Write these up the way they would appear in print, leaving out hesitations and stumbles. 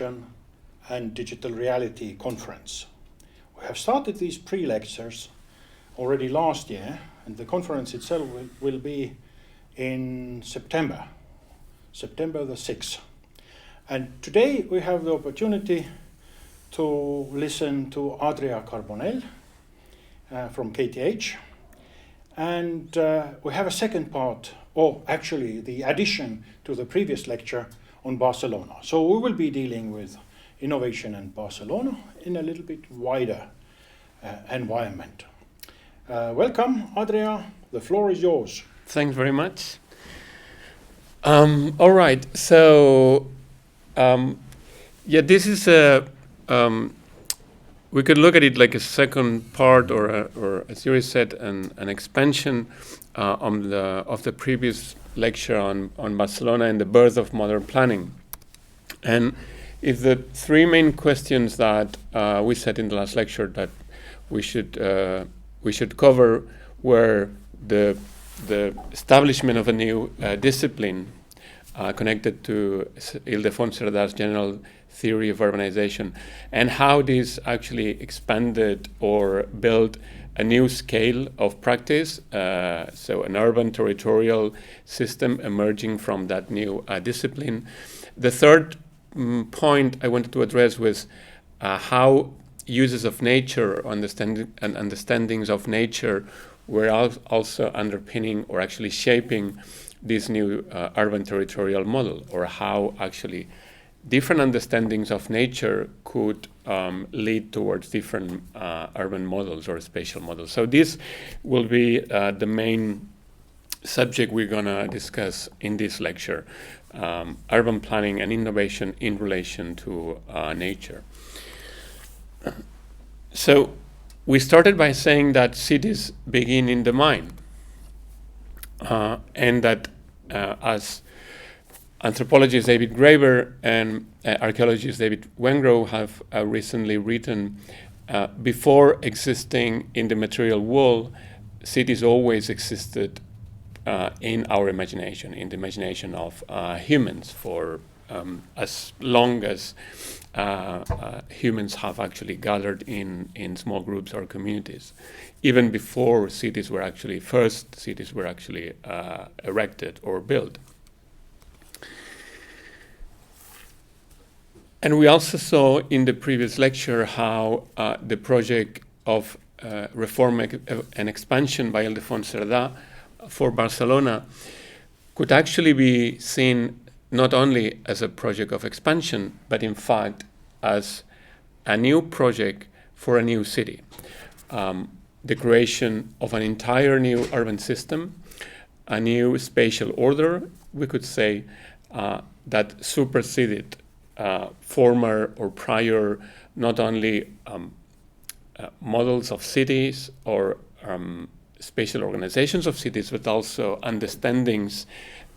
and Digital Reality Conference. We have started these pre-lectures already last year, and the conference itself will be in September the 6th. And today we have the opportunity to listen to Adria Carbonelli from KTH. And we have a second part, or actually the addition to the previous lecture on Barcelona. So we will be dealing with innovation and Barcelona in a little bit wider environment. Welcome, Adria. The floor is yours. Thanks very much. All right. So, this is a. We could look at it like a second part, or as Yuri said, an expansion of the previous lecture on Barcelona and the birth of modern planning. And if the three main questions that we said in the last lecture that we should cover were the establishment of a new discipline connected to Ildefons Cerda's general theory of urbanization, and how this actually expanded or built a new scale of practice, so an urban territorial system emerging from that new discipline. The third point I wanted to address was how uses of nature, understandings of nature were also underpinning or actually shaping this new urban territorial model, or how actually different understandings of nature could lead towards different urban models or spatial models. So this will be the main subject we're going to discuss in this lecture, urban planning and innovation in relation to nature. So we started by saying that cities begin in the mind, and that as anthropologist David Graeber and archaeologist David Wengrow have recently written, before existing in the material world, cities always existed in our imagination, in the imagination of humans, for as long as humans have actually gathered in small groups or communities, even before cities were actually erected or built. And we also saw in the previous lecture how the project of reform and expansion by Ildefons Cerda for Barcelona could actually be seen not only as a project of expansion, but in fact as a new project for a new city. The creation of an entire new urban system, a new spatial order, we could say, that superseded former or prior not only models of cities or spatial organizations of cities, but also understandings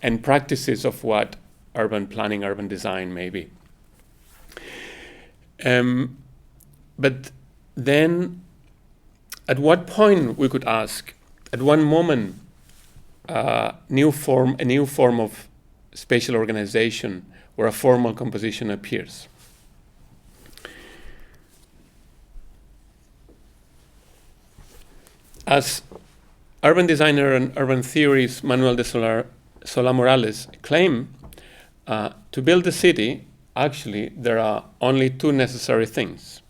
and practices of what urban planning, urban design may be. But then, at what point, we could ask, at one moment, a new form of spatial organization where a formal composition appears. As urban designer and urban theorist Manuel de Solá Morales claim, to build a city, actually, there are only two necessary things.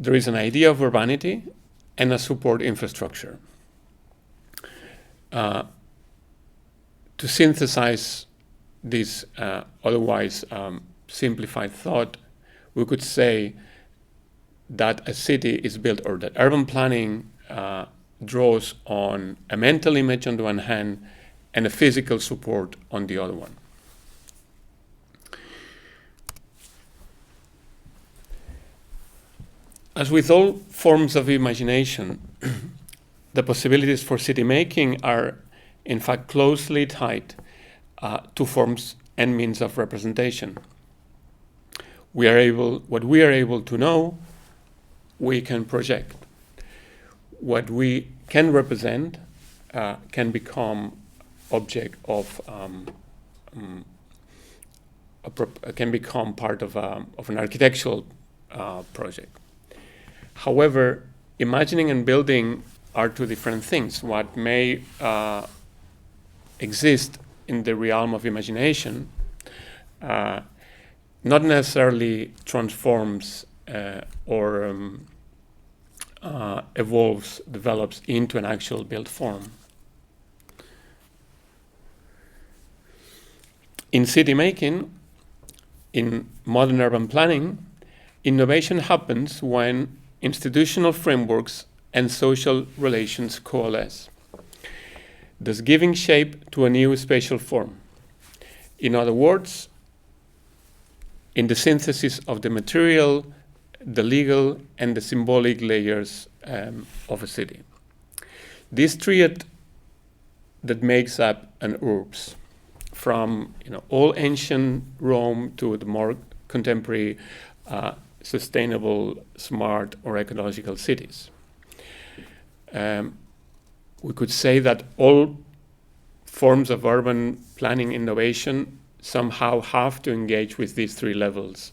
There is an idea of urbanity and a support infrastructure. To synthesize this otherwise simplified thought, we could say that a city is built, or that urban planning draws on a mental image on the one hand and a physical support on the other one. As with all forms of imagination, the possibilities for city making are in fact closely tied to forms and means of representation. What we are able to know, we can project. What we can represent can become object of can become part of an architectural project. However, imagining and building are two different things. What may exist in the realm of imagination not necessarily transforms or evolves, develops into an actual built form. In city making, in modern urban planning, innovation happens when institutional frameworks and social relations coalesce, thus giving shape to a new spatial form. In other words, in the synthesis of the material, the legal, and the symbolic layers of a city. This triad that makes up an urbs, from all ancient Rome to the more contemporary sustainable, smart, or ecological cities. We could say that all forms of urban planning innovation somehow have to engage with these three levels,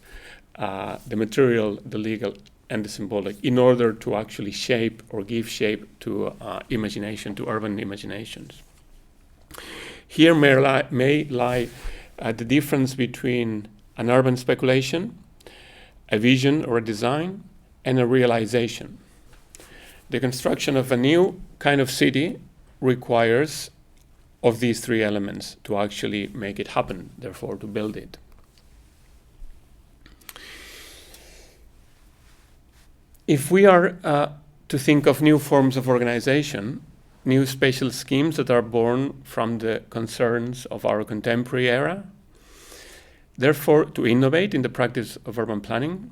the material, the legal, and the symbolic, in order to actually shape or give shape to imagination, to urban imaginations. Here may lie the difference between an urban speculation, a vision or a design, and a realization. The construction of a new kind of city requires of these three elements to actually make it happen, therefore to build it. If we are to think of new forms of organization, new spatial schemes that are born from the concerns of our contemporary era, therefore to innovate in the practice of urban planning,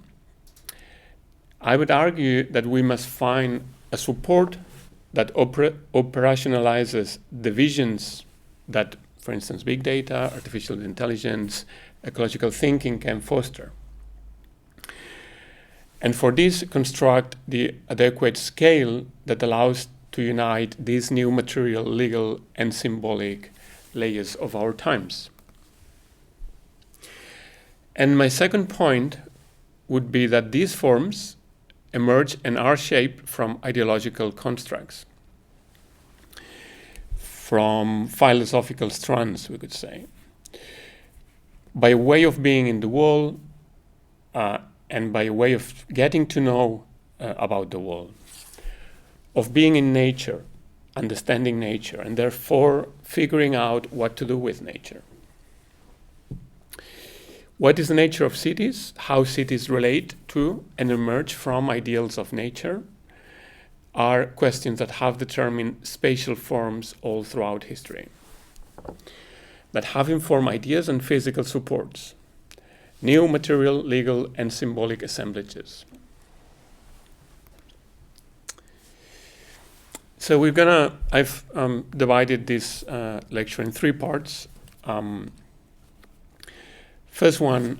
I would argue that we must find a support that operationalizes the visions that, for instance, big data, artificial intelligence, ecological thinking can foster. And for this, construct the adequate scale that allows to unite these new material, legal, and symbolic layers of our times. And my second point would be that these forms emerge and are shaped from ideological constructs, from philosophical strands, we could say, by way of being in the world and by way of getting to know about the world, of being in nature, understanding nature, and therefore figuring out what to do with nature. What is the nature of cities? How cities relate to and emerge from ideals of nature are questions that have determined spatial forms all throughout history, that have informed ideas and physical supports, new material, legal, and symbolic assemblages. So I've divided this lecture in three parts. First one,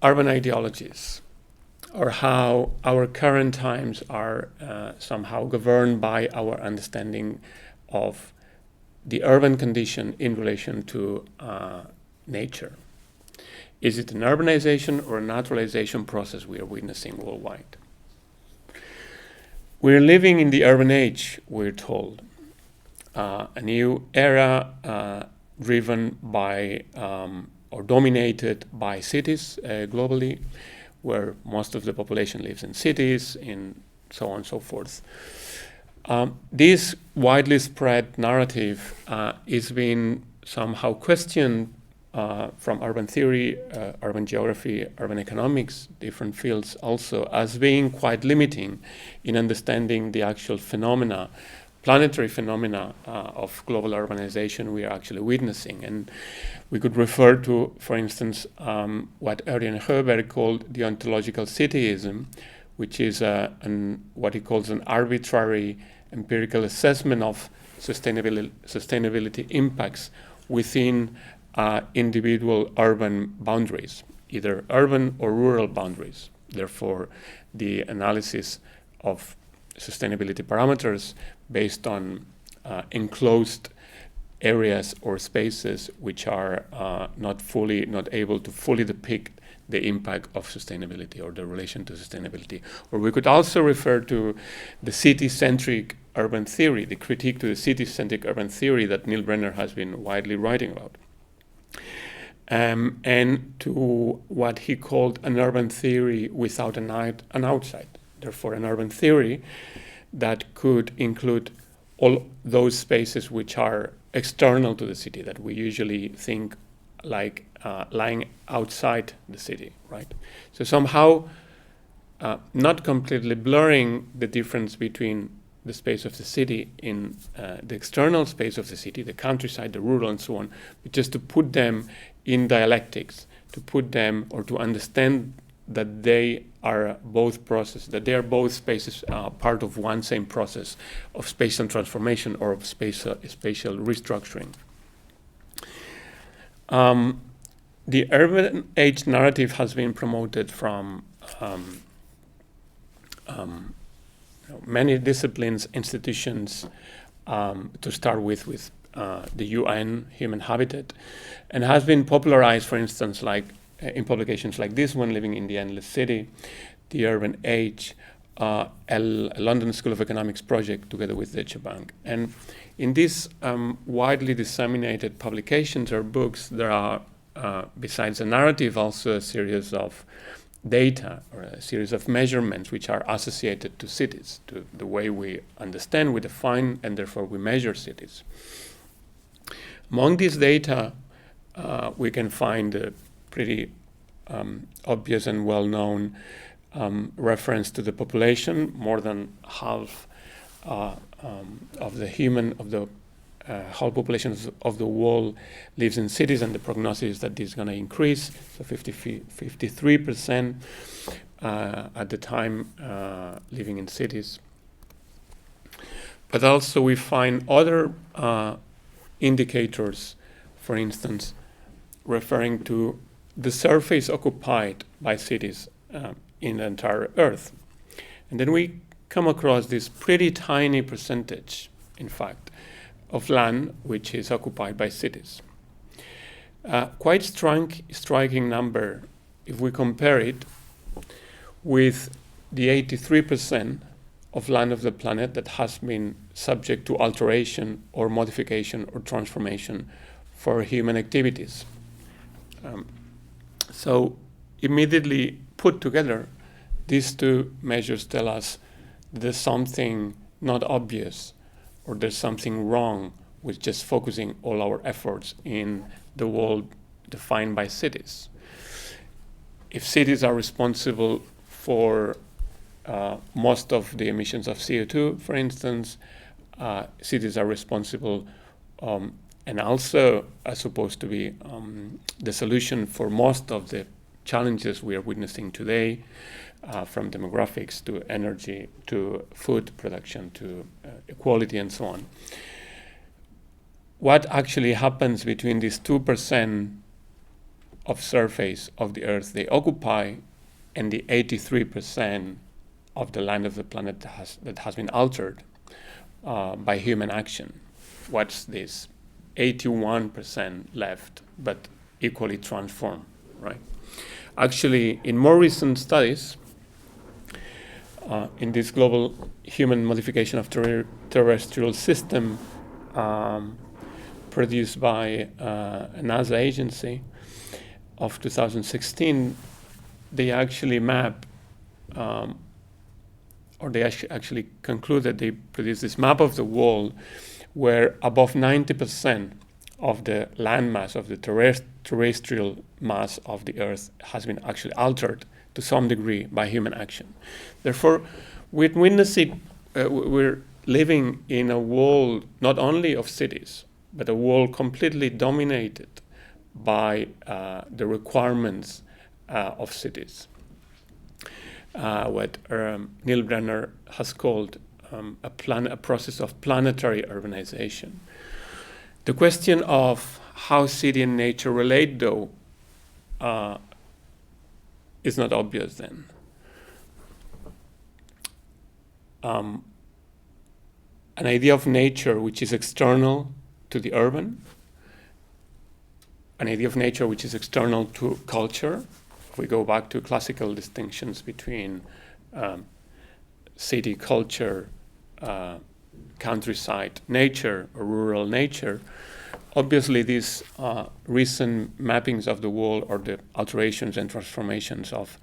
urban ideologies, or how our current times are somehow governed by our understanding of the urban condition in relation to nature. Is it an urbanization or a naturalization process we are witnessing worldwide? We're living in the urban age, we're told. A new era driven by or dominated by cities globally, where most of the population lives in cities, in so on and so forth. This widely spread narrative is being somehow questioned from urban theory, urban geography, urban economics, different fields also, as being quite limiting in understanding the actual phenomena, planetary phenomena of global urbanization we are actually witnessing. And we could refer to, for instance, what Ernst Herberg called the ontological cityism, which is what he calls an arbitrary empirical assessment of sustainability impacts within individual urban boundaries, either urban or rural boundaries. Therefore, the analysis of sustainability parameters based on enclosed areas or spaces which are not able to fully depict the impact of sustainability or the relation to sustainability. Or we could also refer to the city-centric urban theory, the critique to the city-centric urban theory that Neil Brenner has been widely writing about. And to what he called an urban theory without an outside. Therefore, an urban theory that could include all those spaces which are external to the city, that we usually think like lying outside the city, right? So somehow not completely blurring the difference between the space of the city in the external space of the city, the countryside, the rural, and so on, but just to put them in dialectics, to put them or to understand that they are both processes, that they are both spaces part of one same process of spatial transformation or of spatial restructuring. The urban age narrative has been promoted from many disciplines, institutions, to start with the UN Human Habitat, and has been popularized, for instance, like in publications like this one, Living in the Endless City, The Urban Age, London School of Economics project together with Deutsche Bank. And in these widely disseminated publications or books, there are, besides the narrative, also a series of data or a series of measurements which are associated to cities, to the way we understand, we define, and therefore we measure cities. Among these data, we can find a pretty obvious and well-known reference to the population. More than half of the whole population of the world lives in cities, and the prognosis is that this is going to increase, so 53% at the time living in cities. But also we find other indicators, for instance, referring to the surface occupied by cities in the entire Earth. And then we come across this pretty tiny percentage, in fact, of land which is occupied by cities. Quite striking number if we compare it with the 83% of land of the planet that has been subject to alteration or modification or transformation for human activities. So immediately put together, these two measures tell us there's something not obvious, or there's something wrong with just focusing all our efforts in the world defined by cities. If cities are responsible for most of the emissions of CO2, for instance, cities are responsible and also are supposed to be the solution for most of the challenges we are witnessing today, from demographics to energy to food production to equality and so on. What actually happens between these 2% of surface of the Earth they occupy and the 83% of the land of the planet that has been altered by human action? What's this 81% left, but equally transformed, right? Actually, in more recent studies, in this global human modification of terrestrial system produced by a NASA agency of 2016, they actually map, or they actually conclude that they produced this map of the world where above 90% of the land mass, of the terrestrial mass of the Earth has been actually altered to some degree by human action. Therefore, we're living in a world not only of cities, but a world completely dominated by the requirements of cities. What Neil Brenner has called a process of planetary urbanization. The question of how city and nature relate, though, is not obvious then. An idea of nature which is external to the urban, an idea of nature which is external to culture. If we go back to classical distinctions between city culture, countryside nature, or rural nature, obviously these recent mappings of the world, or the alterations and transformations of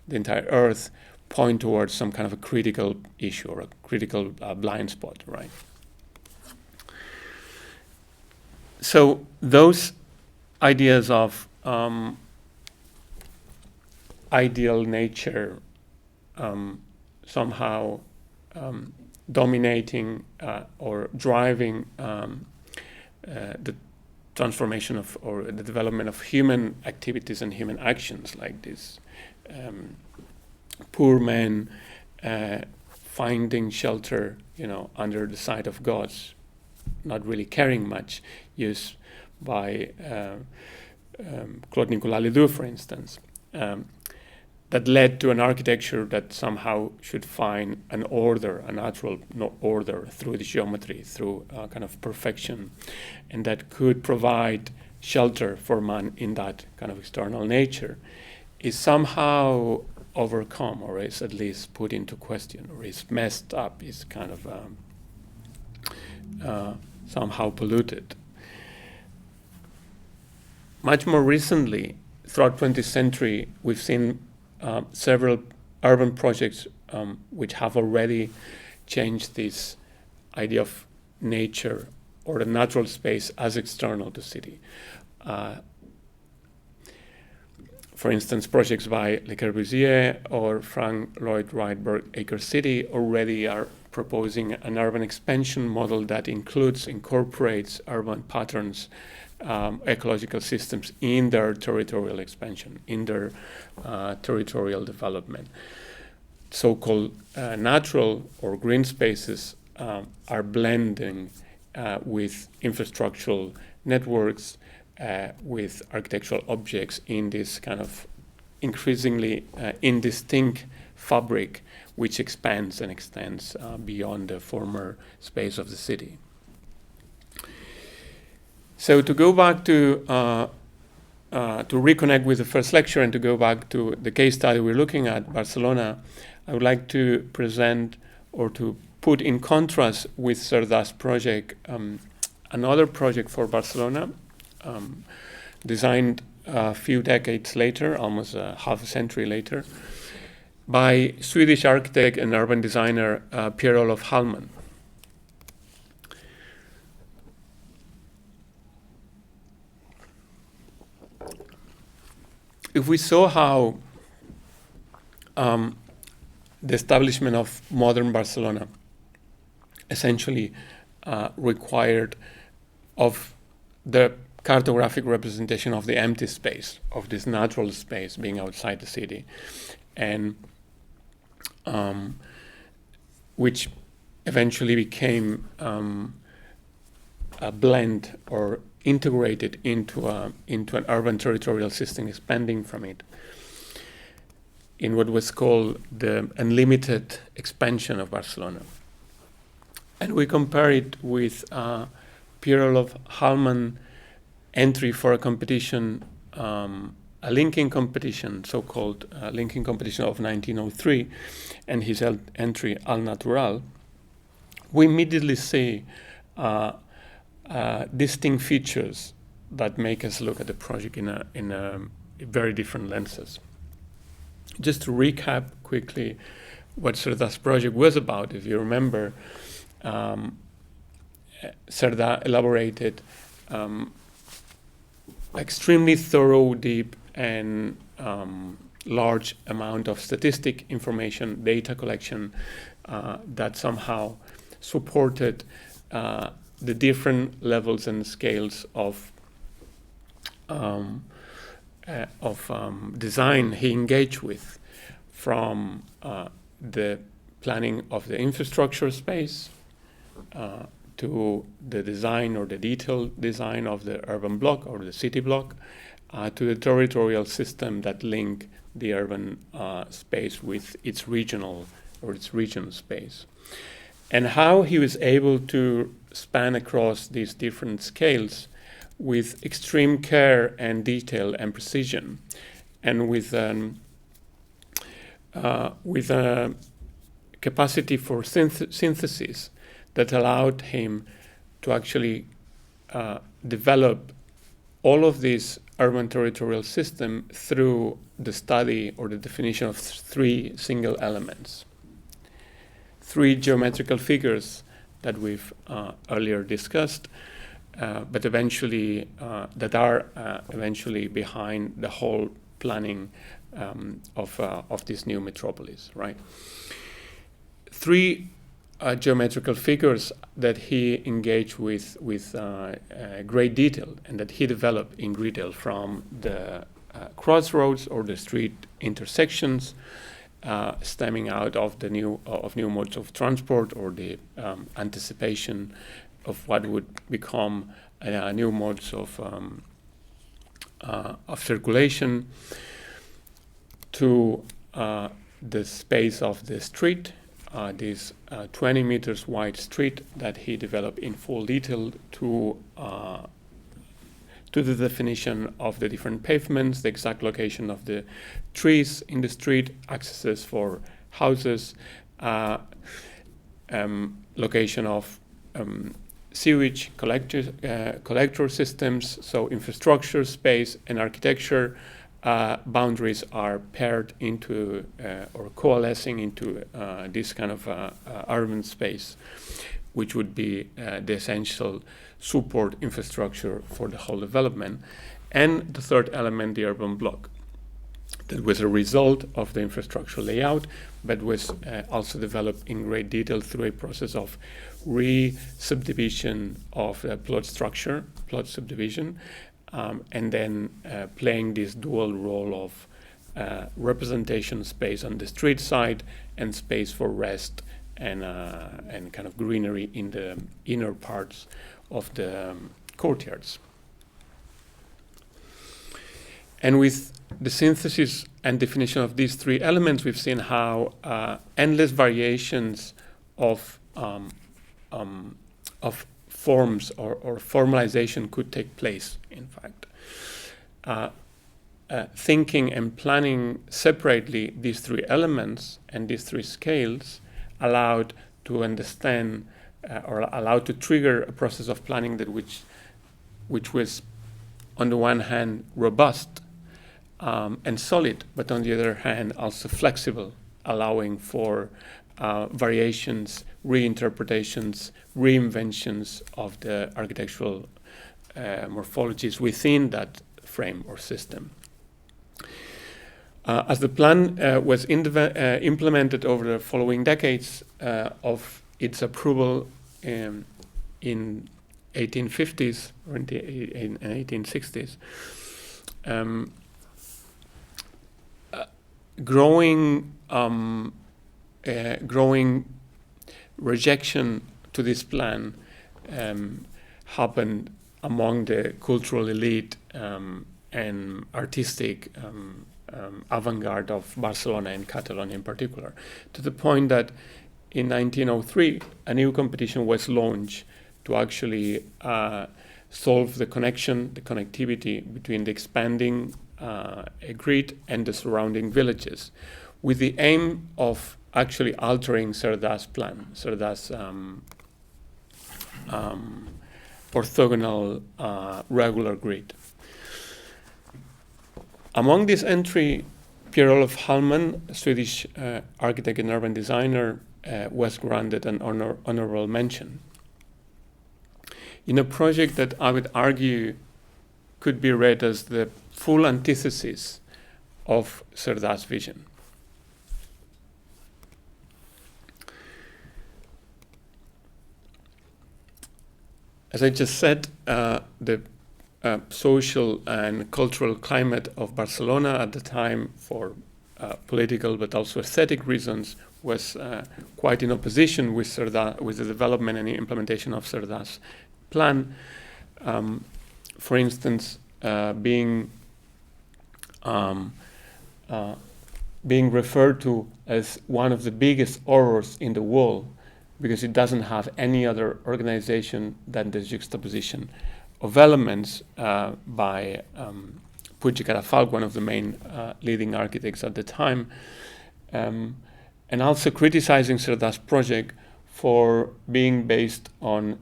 the entire Earth, point towards some kind of a critical issue or a critical blind spot, right? So those ideas of ideal nature somehow dominating or driving the transformation of, or the development of human activities and human actions, like this poor men finding shelter, under the side of gods, not really caring much, used by Claude Nicolas Ledoux, for instance, that led to an architecture that somehow should find an order, a natural order through the geometry, through kind of perfection, and that could provide shelter for man in that kind of external nature, is somehow overcome, or is at least put into question, or is messed up, is kind of somehow polluted. Much more recently, throughout 20th century, we've seen several urban projects which have already changed this idea of nature or the natural space as external to city. For instance, projects by Le Corbusier or Frank Lloyd Wright Acre City already are proposing an urban expansion model that incorporates urban patterns, ecological systems in their territorial expansion, in their territorial development. So-called natural or green spaces are blending with infrastructural networks, with architectural objects in this kind of increasingly indistinct fabric which expands and extends beyond the former space of the city. So to go back to reconnect with the first lecture and to go back to the case study we're looking at, Barcelona, I would like to present or to put in contrast with Cerdà's project another project for Barcelona, designed a few decades later, almost half a century later, by Swedish architect and urban designer Per-Olof Hallman. If we saw how the establishment of modern Barcelona essentially required of the cartographic representation of the empty space, of this natural space being outside the city, and which eventually became a blend or integrated into an urban territorial system, expanding from it in what was called the unlimited expansion of Barcelona. And we compare it with Per-Olof Hallman entry for a competition, a linking competition, so-called linking competition of 1903, and his entry Al Natural. We immediately see distinct features that make us look at the project in a very different lenses. Just to recap quickly what Cerdà's project was about, if you remember, Cerdà elaborated extremely thorough, deep, and large amount of statistic information, data collection that somehow supported the different levels and scales of design he engaged with, from the planning of the infrastructure space to the design or the detailed design of the urban block or the city block, to the territorial system that link the urban space with its regional or its regional space. and how he was able to span across these different scales with extreme care and detail and precision, and with a capacity for synthesis that allowed him to actually develop all of this urban territorial system through the study or the definition of three single elements. Three geometrical figures that we've earlier discussed, but eventually that are eventually behind the whole planning of this new metropolis, right? Three geometrical figures that he engaged with great detail, and that he developed in detail, from the crossroads or the street intersections, stemming out of the new modes of transport, or the anticipation of what would become new modes of circulation, to the space of the street, this 20 meters wide street that he developed in full detail, to the definition of the different pavements, the exact location of the trees in the street, accesses for houses, location of sewage collector systems, so infrastructure, space, and architecture. Boundaries are paired into or coalescing into this kind of urban space, which would be the essential support infrastructure for the whole development. And the third element, the urban block, that was a result of the infrastructure layout, but was also developed in great detail through a process of re-subdivision of plot structure, plot subdivision, and then playing this dual role of representation space on the street side and space for rest and kind of greenery in the inner parts of the courtyards. And with the synthesis and definition of these three elements, we've seen how endless variations of forms or formalization could take place, in fact. Thinking and planning separately these three elements and these three scales allowed to understand or allowed to trigger a process of planning that which was, on the one hand, robust and solid, but on the other hand also flexible, allowing for variations, reinterpretations, reinventions of the architectural morphologies within that frame or system. As the plan was implemented over the following decades of its approval in 1850s or in 1860s, growing rejection to this plan happened among the cultural elite and artistic avant-garde of Barcelona and Catalonia in particular, to the point that in 1903 a new competition was launched to actually solve the connectivity between the expanding grid and the surrounding villages, with the aim of actually altering Cerdà's plan, Cerdà's orthogonal regular grid. Among this entry, Pierre-Olof Hallman, a Swedish architect and urban designer, was granted an honorable mention in a project that I would argue could be read as the full antithesis of Cerdà's vision. As I just said, the social and cultural climate of Barcelona at the time, for political but also aesthetic reasons, was quite in opposition with Cerdà, with the development and implementation of Cerdà's plan. For instance, being referred to as one of the biggest horrors in the world because it doesn't have any other organization than the juxtaposition of elements by Puig i Cadafalch, one of the main leading architects at the time, and also criticizing Cerdà's project for being based on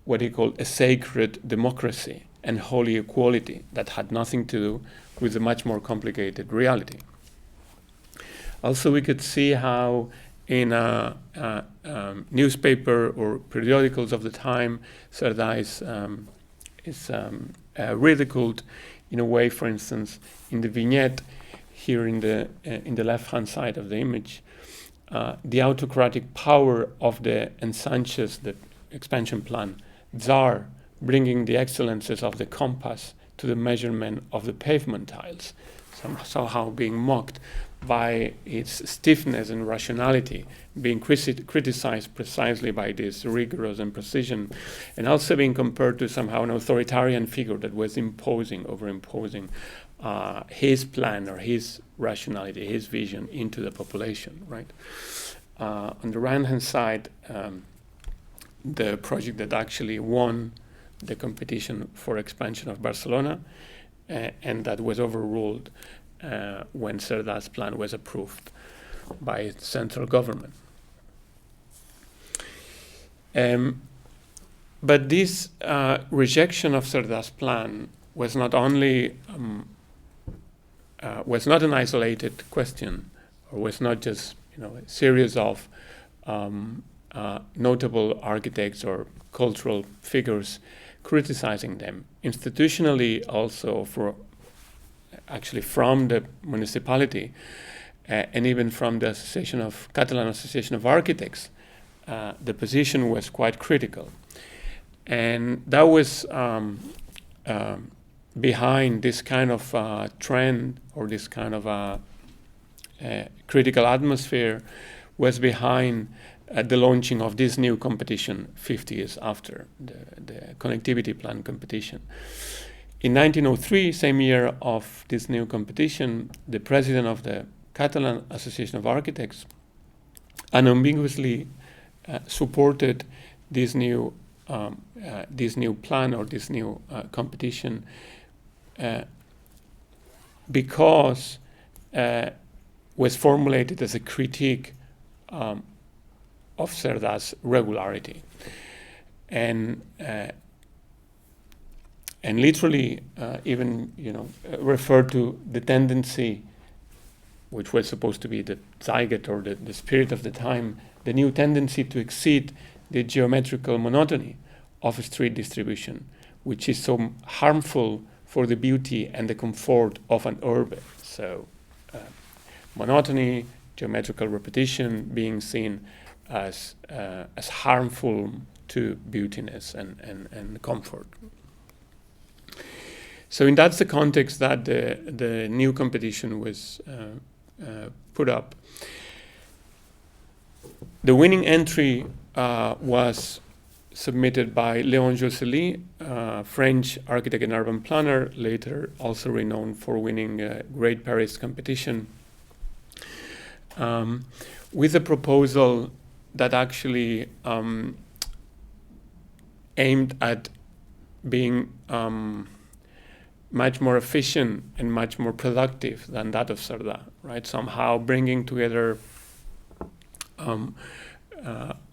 what he called a sacred democracy and holy equality that had nothing to do with the much more complicated reality. Also, we could see how in a newspaper or periodicals of the time, Cerdà is ridiculed in a way. For instance, in the vignette here in the left-hand side of the image, the autocratic power of the ensanches, the expansion plan, czar, bringing the excellences of the compass to the measurement of the pavement tiles, somehow being mocked by its stiffness and rationality, being criticized precisely by this rigorous and precision, and also being compared to somehow an authoritarian figure that was overimposing his plan or his rationality, his vision into the population, right? On the right-hand side, the project that actually won the competition for expansion of Barcelona, and that was overruled when Cerdà's plan was approved by the central government. But this rejection of Cerdà's plan was not only was not an isolated question, or was not just a series of notable architects or cultural figures criticizing them. Institutionally, also from the municipality and even from the Catalan Association of Architects, the position was quite critical. And that was behind this kind of trend, or this kind of critical atmosphere, was behind the launching of this new competition 50 years after the connectivity plan competition. In 1903, same year of this new competition, the president of the Catalan Association of Architects unambiguously supported this new plan or this new competition because was formulated as a critique of Cerdà's regularity, and literally even referred to the tendency, which was supposed to be the zygote or the spirit of the time, the new tendency to exceed the geometrical monotony of street distribution, which is so harmful for the beauty and the comfort of an urban. So monotony, geometrical repetition being seen as harmful to beautiness and comfort. So that's the context that the new competition was put up. The winning entry was submitted by Léon Josely, French architect and urban planner, later also renowned for winning a Great Paris competition, with a proposal that actually aimed at being much more efficient and much more productive than that of Cerdà, right? Somehow bringing together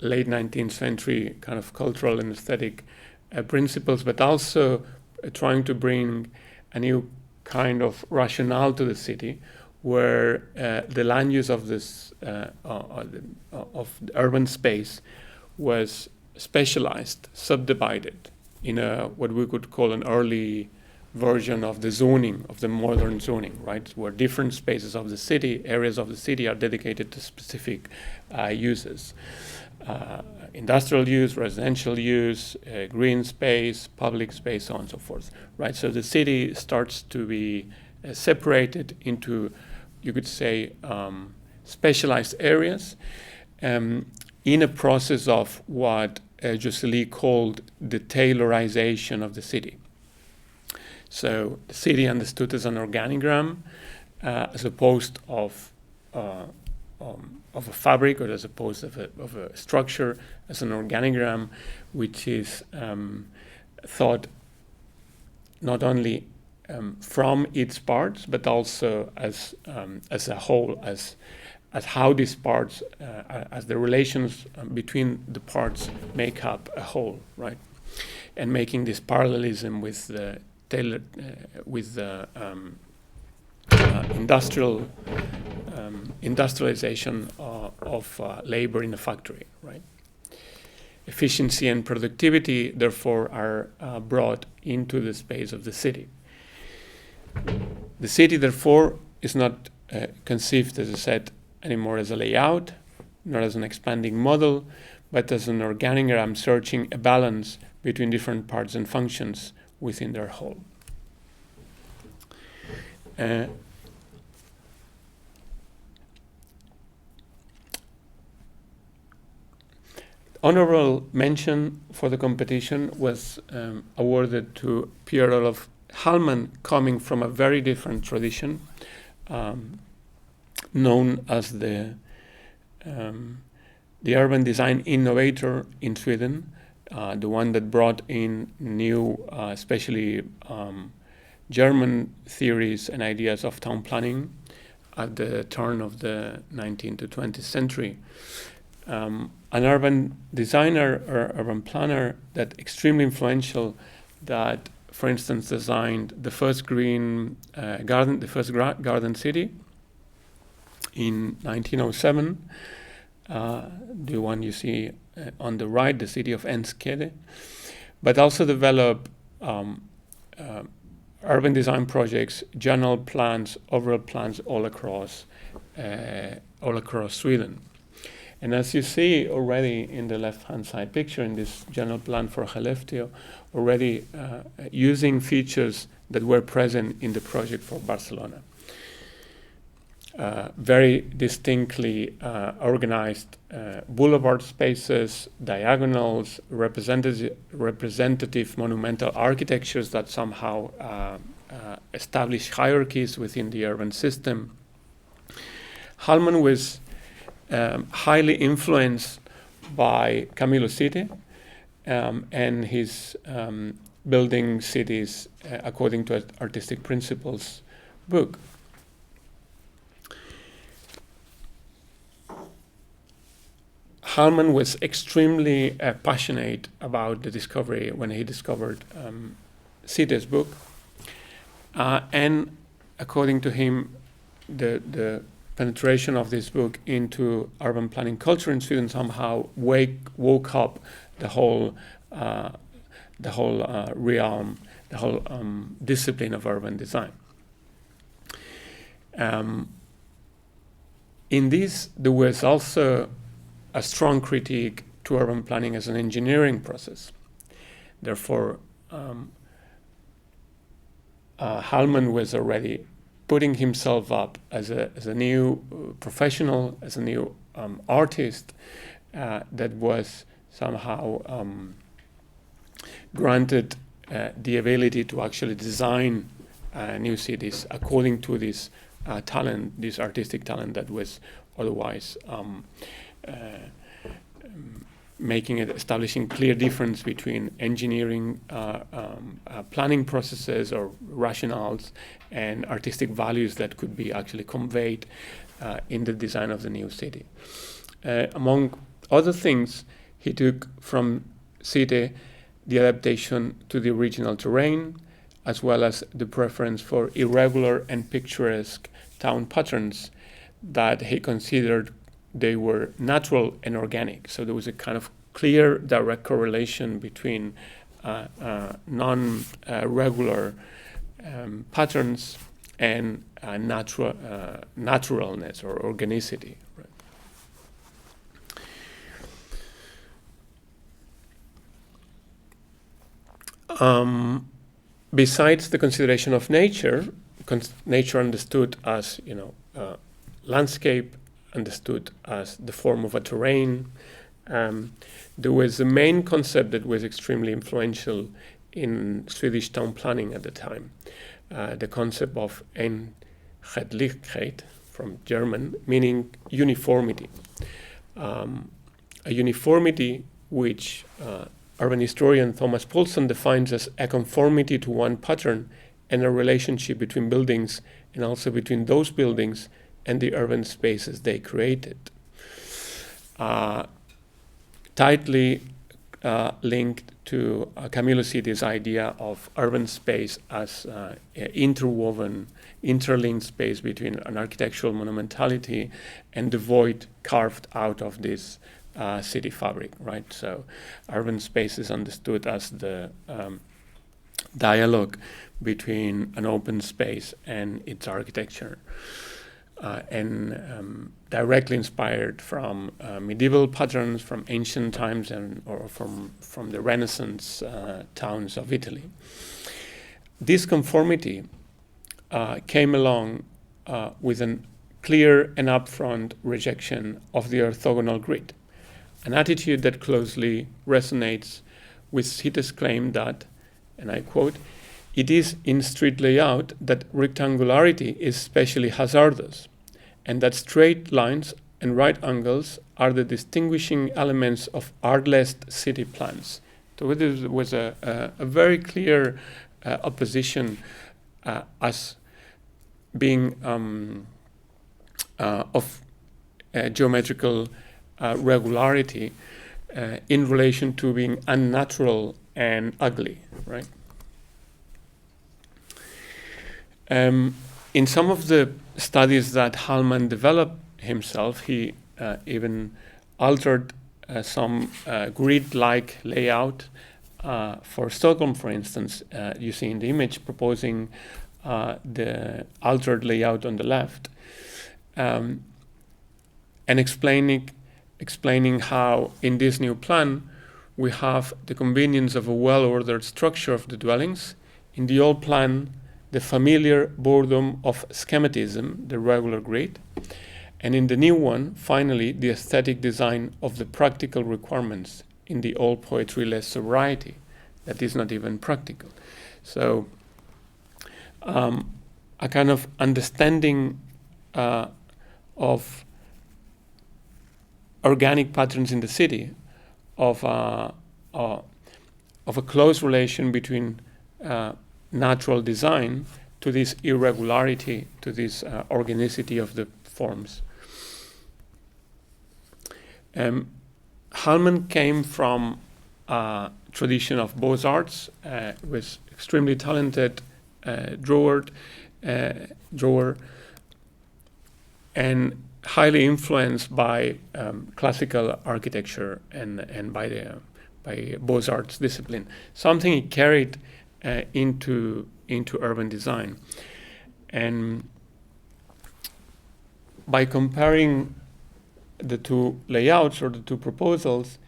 late 19th century kind of cultural and aesthetic principles, but also trying to bring a new kind of rationale to the city, where the land use of this of the urban space was specialized, subdivided in what we could call an early version of the zoning, of the modern zoning, right, where different spaces of the city, areas of the city, are dedicated to specific uses. Industrial use, residential use, green space, public space, so on and so forth, right? So the city starts to be separated into, you could say, specialized areas in a process of what Josely called the taylorization of the city. So the city understood as an organigram, as opposed of a fabric, or as opposed of a structure, as an organigram, which is thought not only from its parts, but also as a whole, as how these parts, as the relations between the parts make up a whole, right? And making this parallelism with the industrialization of labor in a factory, right? Efficiency and productivity, therefore, are brought into the space of the city. The city, therefore, is not conceived, as I said, anymore as a layout, not as an expanding model, but as an organigram searching a balance between different parts and functions within their whole. Honorable mention for the competition was awarded to Pierre-Olof Hallman, coming from a very different tradition, known as the urban design innovator in Sweden, the one that brought in new, especially German theories and ideas of town planning at the turn of the 19th to 20th century. An urban designer or urban planner that extremely influential, that, for instance, designed the first green garden, the first garden city in 1907, the one you see on the right, the city of Enskede, but also developed urban design projects, general plans, overall plans all across Sweden. And as you see already in the left-hand side picture, in this general plan for Skellefteå, already using features that were present in the project for Barcelona. Very distinctly organized boulevard spaces, diagonals, representative monumental architectures that somehow establish hierarchies within the urban system. Hallman was highly influenced by Camillo Sitte and his Building Cities According to Artistic Principles book. Hallman was extremely passionate about the discovery when he discovered Sitte's book, and according to him, the penetration of this book into urban planning culture in Sweden somehow woke up the whole realm, the whole discipline of urban design. In this, there was also a strong critique to urban planning as an engineering process. Therefore, Hallman was already putting himself up as a new professional, as a new artist that was somehow granted the ability to actually design new cities according to this talent, this artistic talent that was otherwise establishing clear difference between engineering planning processes or rationales and artistic values that could be actually conveyed in the design of the new city. Among other things, he took from Sitte the adaptation to the original terrain, as well as the preference for irregular and picturesque town patterns that he considered they were natural and organic. So there was a kind of clear, direct correlation between non-regular patterns and naturalness or organicity. Right? Besides the consideration of nature, nature understood as landscape, understood as the form of a terrain. There was a main concept that was extremely influential in Swedish town planning at the time, the concept of enhetligheid, from German, meaning uniformity. A uniformity which urban historian Thomas Poulsen defines as a conformity to one pattern and a relationship between buildings and also between those buildings and the urban spaces they created. Tightly linked to Camilo Cidi's idea of urban space as interwoven, interlinked space between an architectural monumentality and the void carved out of this city fabric, right? So urban space is understood as the dialogue between an open space and its architecture, and directly inspired from medieval patterns, from ancient times, or from the Renaissance towns of Italy. This conformity came along with a clear and upfront rejection of the orthogonal grid, an attitude that closely resonates with Cidi's claim that, and I quote, "It is in street layout that rectangularity is especially hazardous, and that straight lines and right angles are the distinguishing elements of artless city plans." So this was a very clear opposition as being of geometrical regularity in relation to being unnatural and ugly, right? In some of the studies that Hallman developed himself, he even altered some grid-like layout for Stockholm, for instance. You see in the image proposing the altered layout on the left, and explaining how in this new plan we have the convenience of a well-ordered structure of the dwellings. In the old plan, the familiar boredom of schematism, the regular grid, and in the new one, finally, the aesthetic design of the practical requirements in the old poetry-less sobriety that is not even practical. So a kind of understanding of organic patterns in the city, of a close relation between natural design to this irregularity, to this organicity of the forms. Hallman came from a tradition of Beaux-Arts, was extremely talented drawer, and highly influenced by classical architecture and by Beaux-Arts discipline. Something he carried into urban design. And by comparing the two layouts or the two proposals,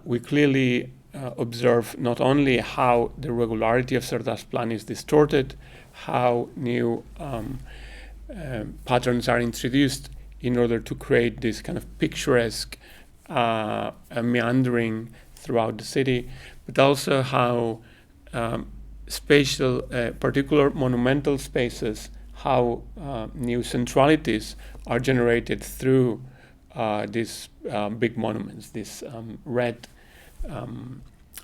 we clearly observe not only how the regularity of Cerdà's plan is distorted, how new patterns are introduced in order to create this kind of picturesque meandering throughout the city, but also how spatial, particular monumental spaces, how new centralities are generated through these big monuments, these red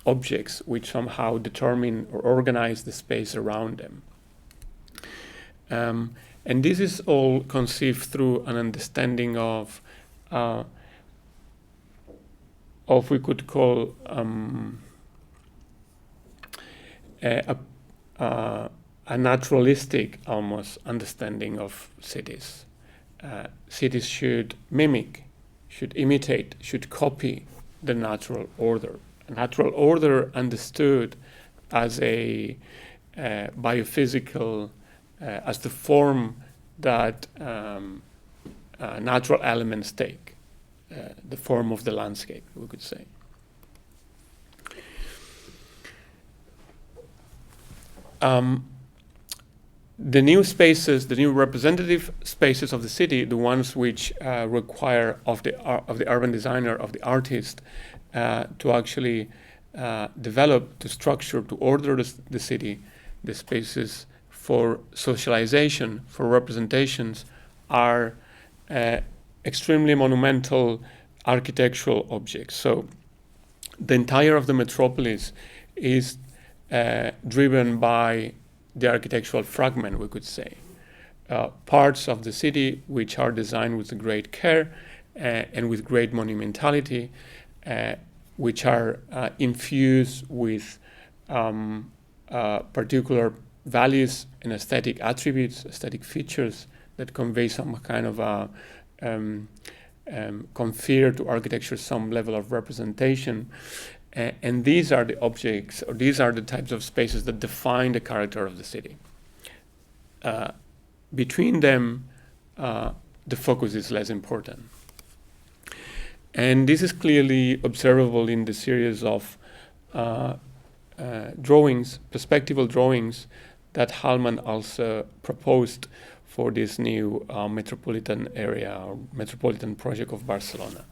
objects which somehow determine or organize the space around them. And this is all conceived through an understanding of we could call a naturalistic almost understanding of cities. Cities should mimic, should imitate, should copy the natural order. A natural order understood as a biophysical, as the form that natural elements take, the form of the landscape, we could say. The new spaces, the new representative spaces of the city, the ones which require of the urban designer, of the artist, to actually develop, to structure, to order the city, the spaces for socialization, for representations, are extremely monumental architectural objects. So the entire of the metropolis is driven by the architectural fragment, we could say. Parts of the city which are designed with great care and with great monumentality, which are infused with particular values and aesthetic attributes, aesthetic features that convey some kind of confer to architecture some level of representation. And these are the objects, or these are the types of spaces that define the character of the city. Between them, the focus is less important. And this is clearly observable in the series of drawings, perspectival drawings, that Hallman also proposed for this new metropolitan area or metropolitan project of Barcelona.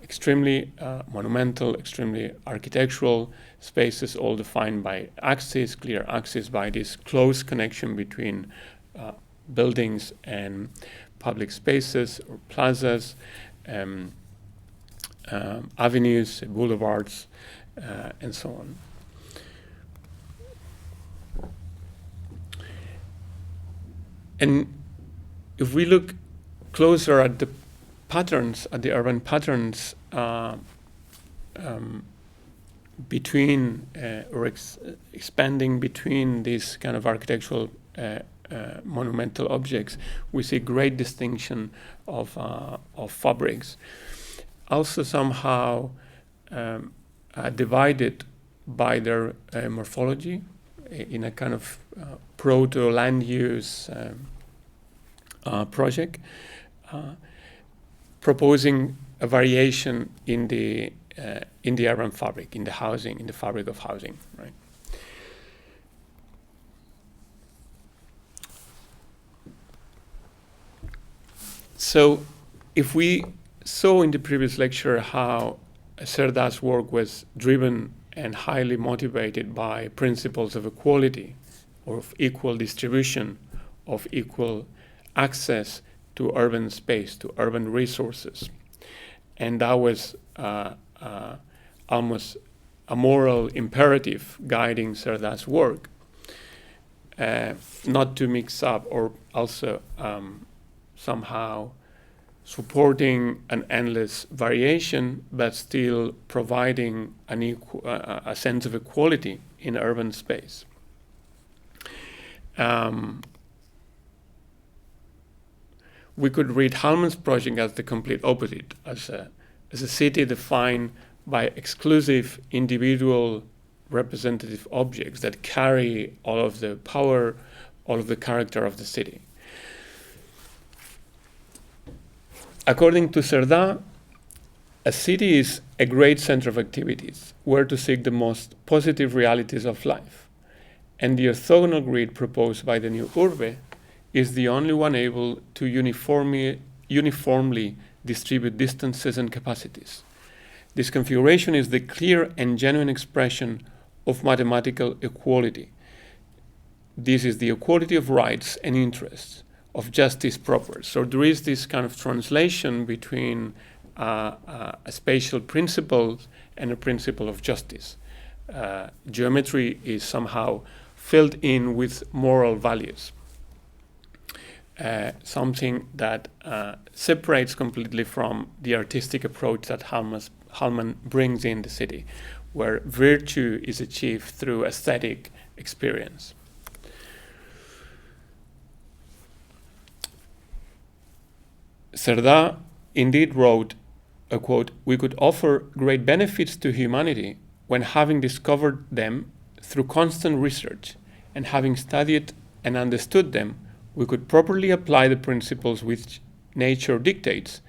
Extremely monumental, extremely architectural spaces, all defined by axes, clear axes, by this close connection between buildings and public spaces or plazas, avenues, boulevards, and so on. And if we look closer at the patterns, at the urban patterns between or expanding between these kind of architectural monumental objects, we see great distinction of fabrics. Also somehow divided by their morphology in a kind of proto-land use project, proposing a variation in the urban fabric, in the housing, in the fabric of housing, right? So, if we saw in the previous lecture how Cerda's work was driven and highly motivated by principles of equality, or of equal distribution, of equal access to urban space, to urban resources. And that was almost a moral imperative guiding Cerda's work, not to mix up, or also somehow supporting an endless variation, but still providing a sense of equality in urban space. We could read Hallman's project as the complete opposite, as a city defined by exclusive individual representative objects that carry all of the power, all of the character of the city. According to Cerda, a city is a great center of activities where to seek the most positive realities of life. And the orthogonal grid proposed by the new Urbe is the only one able to uniformly distribute distances and capacities. This configuration is the clear and genuine expression of mathematical equality. This is the equality of rights and interests, of justice proper. So there is this kind of translation between a spatial principle and a principle of justice. Geometry is somehow filled in with moral values. Something that separates completely from the artistic approach that Hallman brings in the city, where virtue is achieved through aesthetic experience. Cerda indeed wrote, a quote, "We could offer great benefits to humanity when, having discovered them through constant research and having studied and understood them, we could properly apply the principles which nature dictates,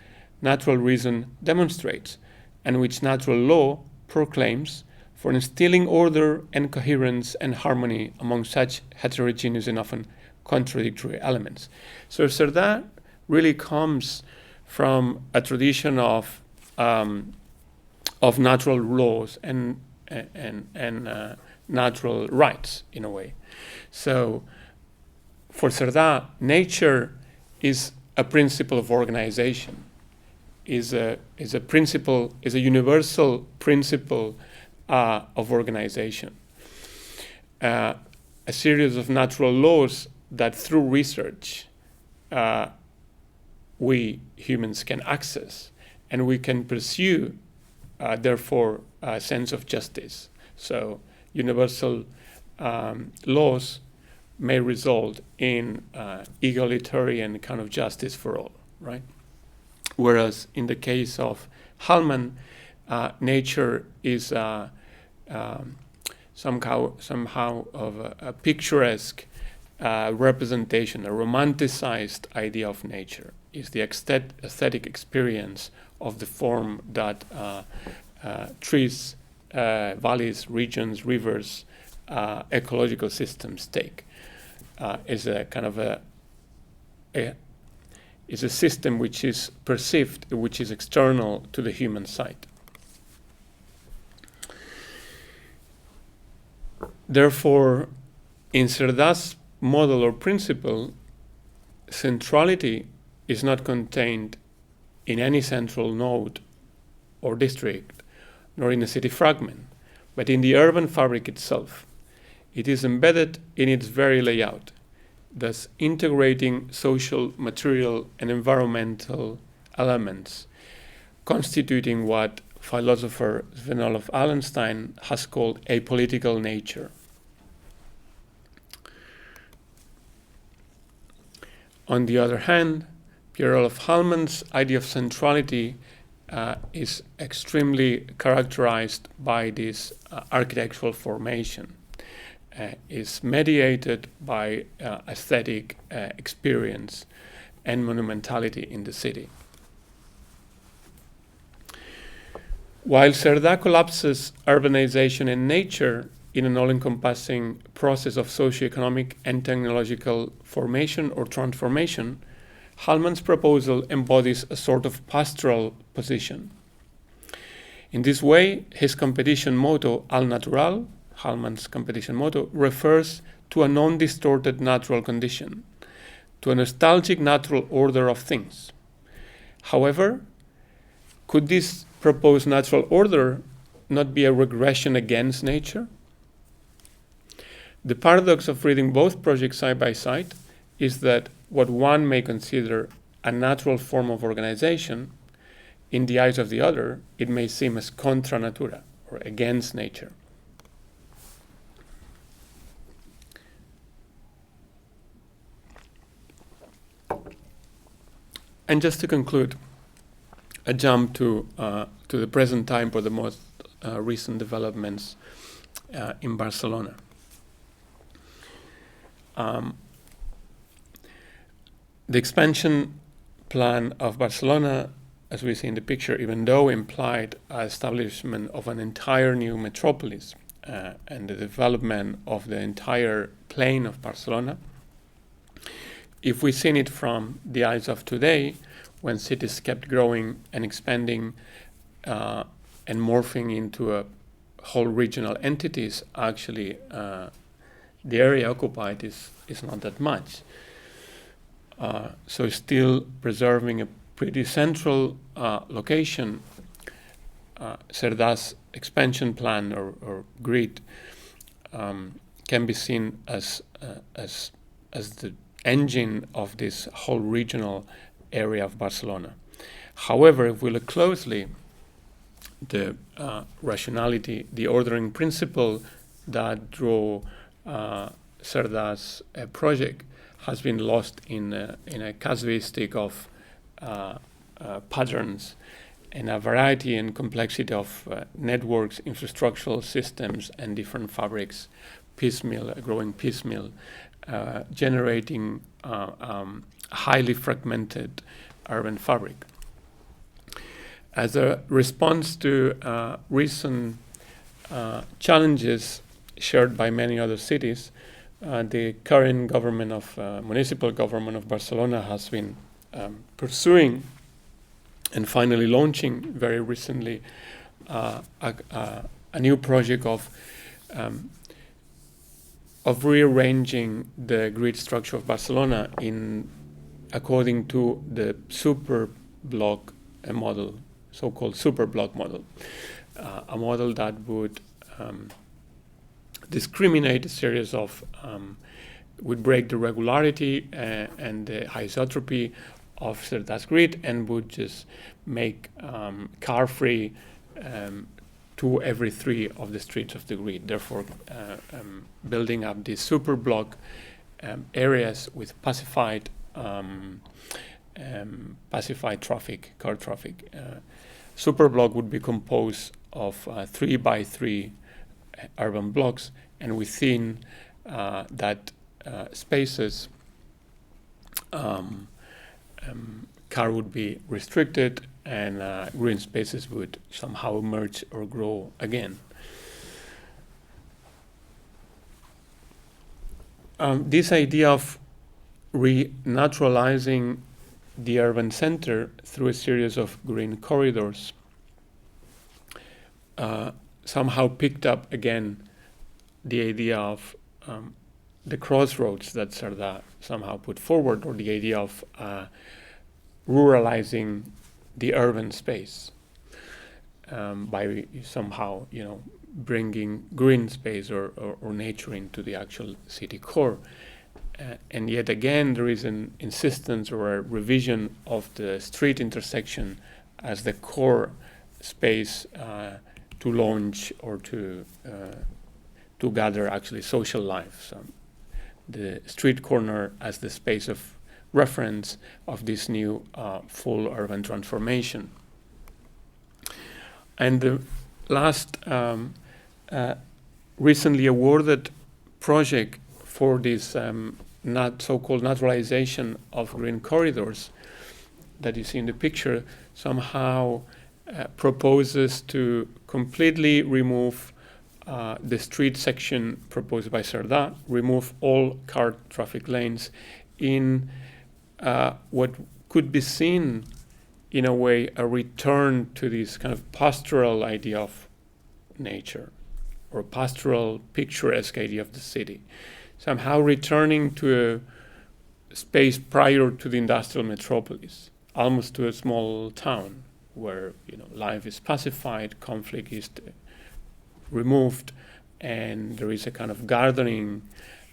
natural reason demonstrates, and which natural law proclaims for instilling order and coherence and harmony among such heterogeneous and often contradictory elements." So Cerda really comes from a tradition of natural laws and natural rights in a way. So for Cerda, nature is a principle of organization, is a universal principle of organization. A series of natural laws that through research we humans can access, and we can pursue, therefore, a sense of justice. So universal laws may result in egalitarian kind of justice for all, right? Whereas in the case of Hallman, nature is somehow of a picturesque representation, a romanticized idea of nature. Is the aesthetic experience of the form that trees, valleys, regions, rivers, ecological systems take. Is a kind of is a system which is perceived, which is external to the human sight. Therefore, in Cerdà's model or principle, centrality is not contained in any central node or district, nor in a city fragment, but in the urban fabric itself. It is embedded in its very layout, thus integrating social, material, and environmental elements, constituting what philosopher Sven-Olof Allenstein has called a political nature. On the other hand, Pierre-Olof Hallman's idea of centrality is extremely characterized by this architectural formation. Is mediated by aesthetic experience and monumentality in the city. While Cerdà collapses urbanization and nature in an all-encompassing process of socioeconomic and technological formation or transformation, Hallman's proposal embodies a sort of pastoral position. In this way, his competition motto, Al Natural, Hallman's competition motto, refers to a non-distorted natural condition, to a nostalgic natural order of things. However, could this proposed natural order not be a regression against nature? The paradox of reading both projects side by side is that what one may consider a natural form of organization, in the eyes of the other, it may seem as contra natura, or against nature. And just to conclude, a jump to the present time for the most recent developments in Barcelona. The expansion plan of Barcelona, as we see in the picture, even though implied establishment of an entire new metropolis and the development of the entire plain of Barcelona, if we see it from the eyes of today, when cities kept growing and expanding and morphing into a whole regional entities, actually the area occupied is not that much. So still preserving a pretty central location, Cerdà's expansion plan or grid can be seen as the engine of this whole regional area of Barcelona. However, if we look closely, the rationality, the ordering principle that drew Cerdà's project has been lost in a casuistic of patterns and a variety and complexity of networks, infrastructural systems, and different fabrics, growing piecemeal, generating highly fragmented urban fabric. As a response to recent challenges shared by many other cities, the current government of municipal government of Barcelona has been pursuing and finally launching very recently a new project of rearranging the grid structure of Barcelona in according to the super block model, so-called super block model, a model that would discriminate a series of, would break the regularity and the isotropy of Cerdà's grid and would just make car-free 2 every 3 of the streets of the grid, therefore building up these super block areas with pacified traffic, car traffic. Superblock would be composed of 3 by 3 urban blocks, and within that spaces, car would be restricted, and green spaces would somehow emerge or grow again. This idea of renaturalizing the urban center through a series of green corridors somehow picked up again the idea of the crossroads that Cerdà somehow put forward, or the idea of ruralizing the urban space by somehow, bringing green space or nature into the actual city core. And yet again, there is an insistence or a revision of the street intersection as the core space to launch or to gather actually social life. So the street corner as the space of reference of this new full urban transformation. And the last recently awarded project for this so-called naturalization of green corridors that you see in the picture somehow proposes to completely remove the street section proposed by Cerdà, remove all car traffic lanes in what could be seen in a way a return to this kind of pastoral idea of nature, or pastoral picturesque idea of the city, somehow returning to a space prior to the industrial metropolis, almost to a small town where life is pacified, conflict is removed, and there is a kind of gardening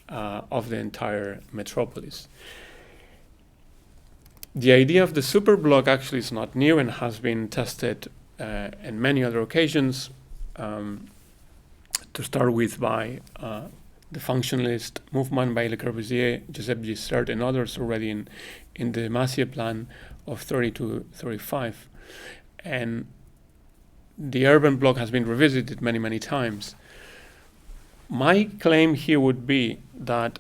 of the entire metropolis. The idea of the superblock actually is not new and has been tested in many other occasions, to start with by the functionalist movement by Le Corbusier, Joseph Gisert, and others already in the Massier plan of 30-35. And the urban block has been revisited many, many times. My claim here would be that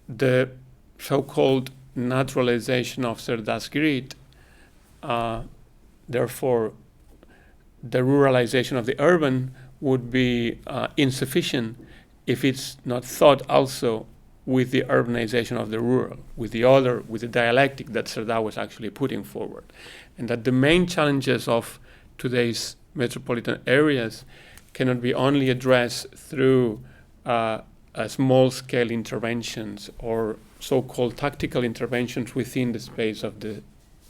the so-called naturalization of Cerdà's grid, therefore the ruralization of the urban, would be insufficient if it's not thought also with the urbanization of the rural, with the dialectic that Cerdà was actually putting forward. And that the main challenges of today's metropolitan areas cannot be only addressed through small-scale interventions or so-called tactical interventions within the space of the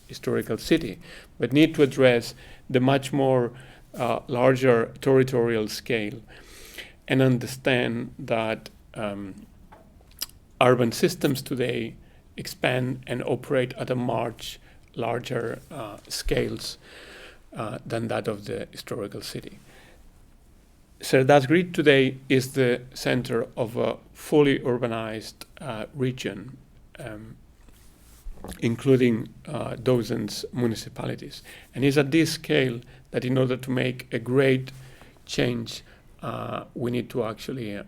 historical city, but need to address the much more larger territorial scale and understand that urban systems today expand and operate at a much larger scales than that of the historical city. Cerdà's grid today is the center of a fully urbanized region, including dozens municipalities. And it's at this scale that in order to make a great change, we need to actually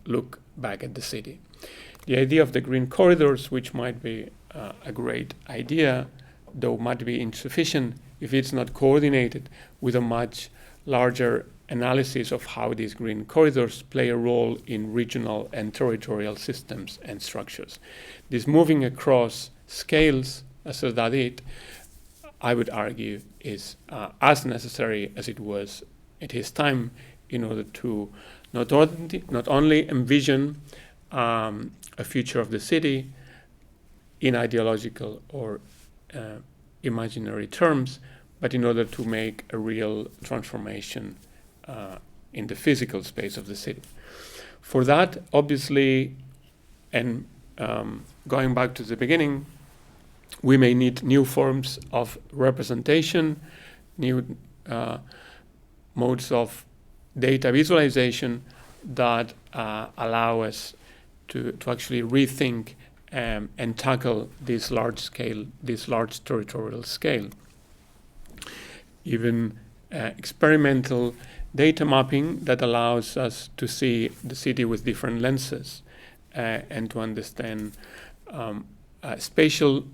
look back at the city. The idea of the green corridors, which might be a great idea, though might be insufficient if it's not coordinated with a much larger analysis of how these green corridors play a role in regional and territorial systems and structures. This moving across scales, as Cerdà did, I would argue, is as necessary as it was at his time in order to not only envision a future of the city in ideological or imaginary terms, but in order to make a real transformation in the physical space of the city. For that, obviously, and going back to the beginning, we may need new forms of representation, new modes of data visualization that allow us to actually rethink and tackle this large territorial scale. Even experimental data mapping that allows us to see the city with different lenses and to understand spatial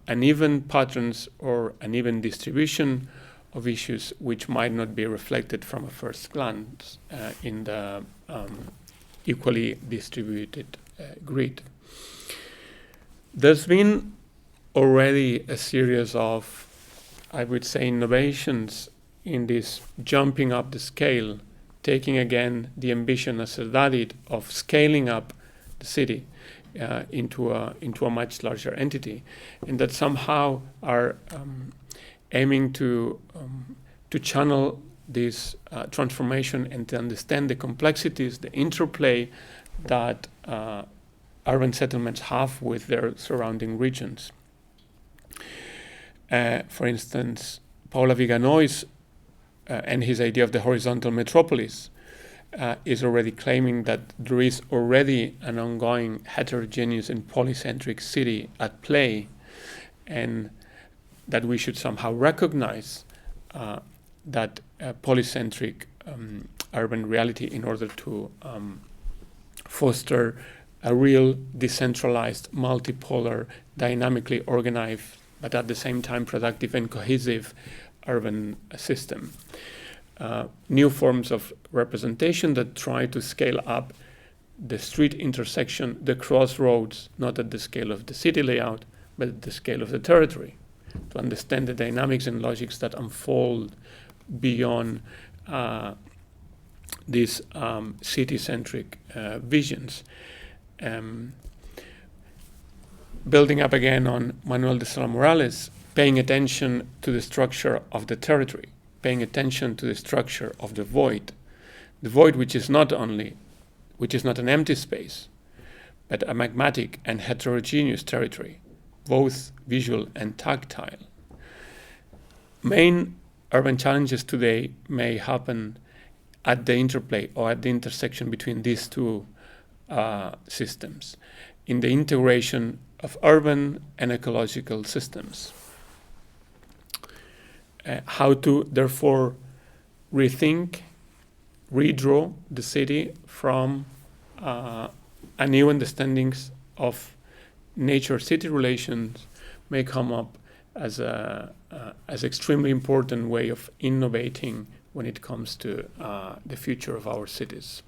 uneven patterns or uneven distribution of issues which might not be reflected from a first glance in the equally distributed grid. There's been already a series of, I would say, innovations in this jumping up the scale, taking again the ambition as a did of scaling up the city into a much larger entity, and that somehow are aiming to channel this transformation and to understand the complexities, the interplay that urban settlements have with their surrounding regions. For instance, Paula Viganois and his idea of the horizontal metropolis is already claiming that there is already an ongoing heterogeneous and polycentric city at play, and that we should somehow recognize that polycentric urban reality in order to foster a real decentralized, multipolar, dynamically organized, but at the same time productive and cohesive urban system. New forms of representation that try to scale up the street intersection, the crossroads, not at the scale of the city layout, but at the scale of the territory, to understand the dynamics and logics that unfold beyond these city-centric visions. Building up again on Manuel de Sala Morales, paying attention to the structure of the territory, paying attention to the structure of the void which is not an empty space, but a magmatic and heterogeneous territory, both visual and tactile. Main urban challenges today may happen at the interplay or at the intersection between these two systems, in the integration of urban and ecological systems. How to therefore rethink, redraw the city from a new understandings of nature-city relations may come up as extremely important way of innovating when it comes to the future of our cities.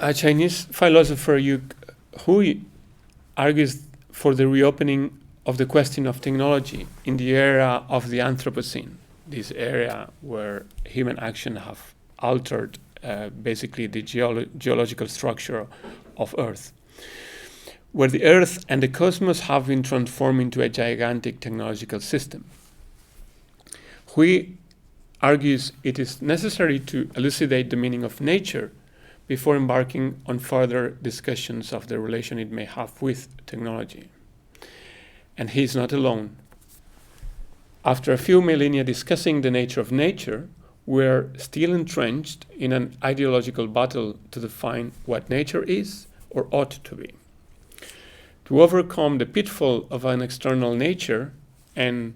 A Chinese philosopher, Hu, argues for the reopening of the question of technology in the era of the Anthropocene, this area where human action have altered basically the geological structure of Earth, where the Earth and the cosmos have been transformed into a gigantic technological system. Hu argues it is necessary to elucidate the meaning of nature before embarking on further discussions of the relation it may have with technology. And he is not alone. After a few millennia discussing the nature of nature, we're still entrenched in an ideological battle to define what nature is or ought to be. To overcome the pitfall of an external nature and,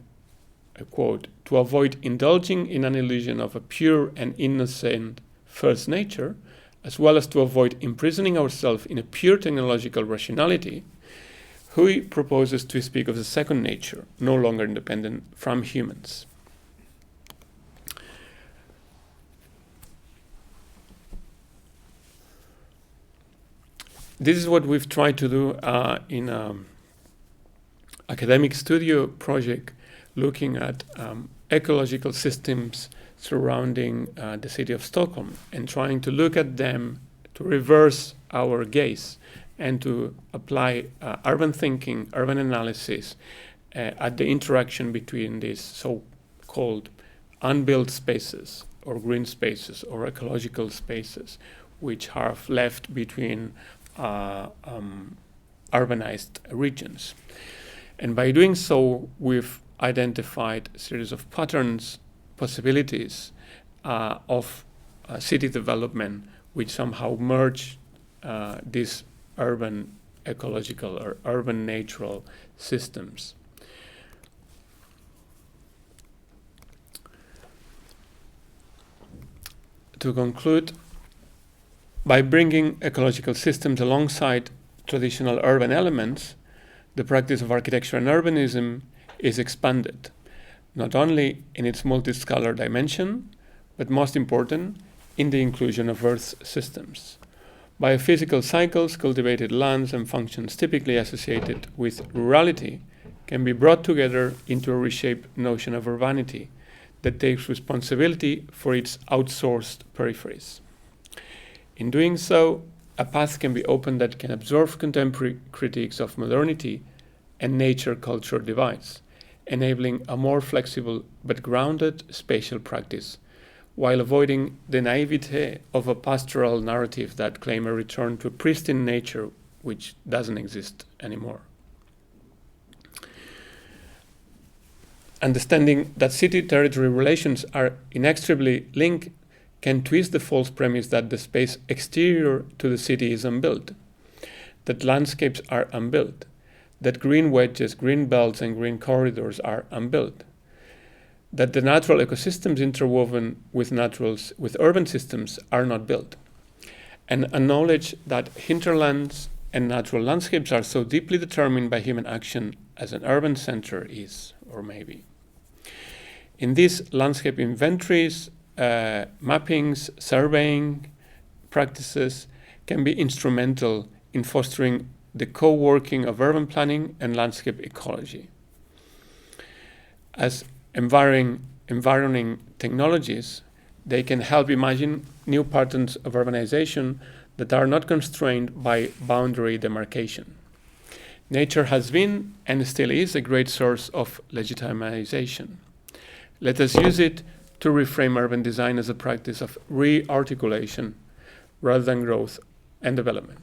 I quote, to avoid indulging in an illusion of a pure and innocent first nature, as well as to avoid imprisoning ourselves in a pure technological rationality, Hu proposes to speak of the second nature, no longer independent from humans. This is what we've tried to do in an academic studio project looking at ecological systems surrounding the city of Stockholm and trying to look at them to reverse our gaze and to apply urban thinking, urban analysis at the interaction between these so-called unbuilt spaces or green spaces or ecological spaces which have left between urbanized regions. And by doing so, we've identified a series of patterns, possibilities of city development which somehow merge these urban ecological or urban natural systems. To conclude, by bringing ecological systems alongside traditional urban elements, the practice of architecture and urbanism is expanded, not only in its multiscalar dimension, but most important, in the inclusion of Earth's systems. Biophysical cycles, cultivated lands, and functions typically associated with rurality can be brought together into a reshaped notion of urbanity that takes responsibility for its outsourced peripheries. In doing so, a path can be opened that can absorb contemporary critiques of modernity and nature-culture divides, enabling a more flexible but grounded spatial practice, while avoiding the naivete of a pastoral narrative that claim a return to pristine nature which doesn't exist anymore. Understanding that city-territory relations are inextricably linked can twist the false premise that the space exterior to the city is unbuilt, that landscapes are unbuilt, that green wedges, green belts, and green corridors are unbuilt, that the natural ecosystems interwoven with urban systems are not built, and acknowledge that hinterlands and natural landscapes are so deeply determined by human action as an urban center is, or maybe. In these landscape inventories, mappings, surveying practices can be instrumental in fostering the co-working of urban planning and landscape ecology. As environing technologies, they can help imagine new patterns of urbanization that are not constrained by boundary demarcation. Nature has been and still is a great source of legitimization. Let us use it to reframe urban design as a practice of re-articulation rather than growth and development.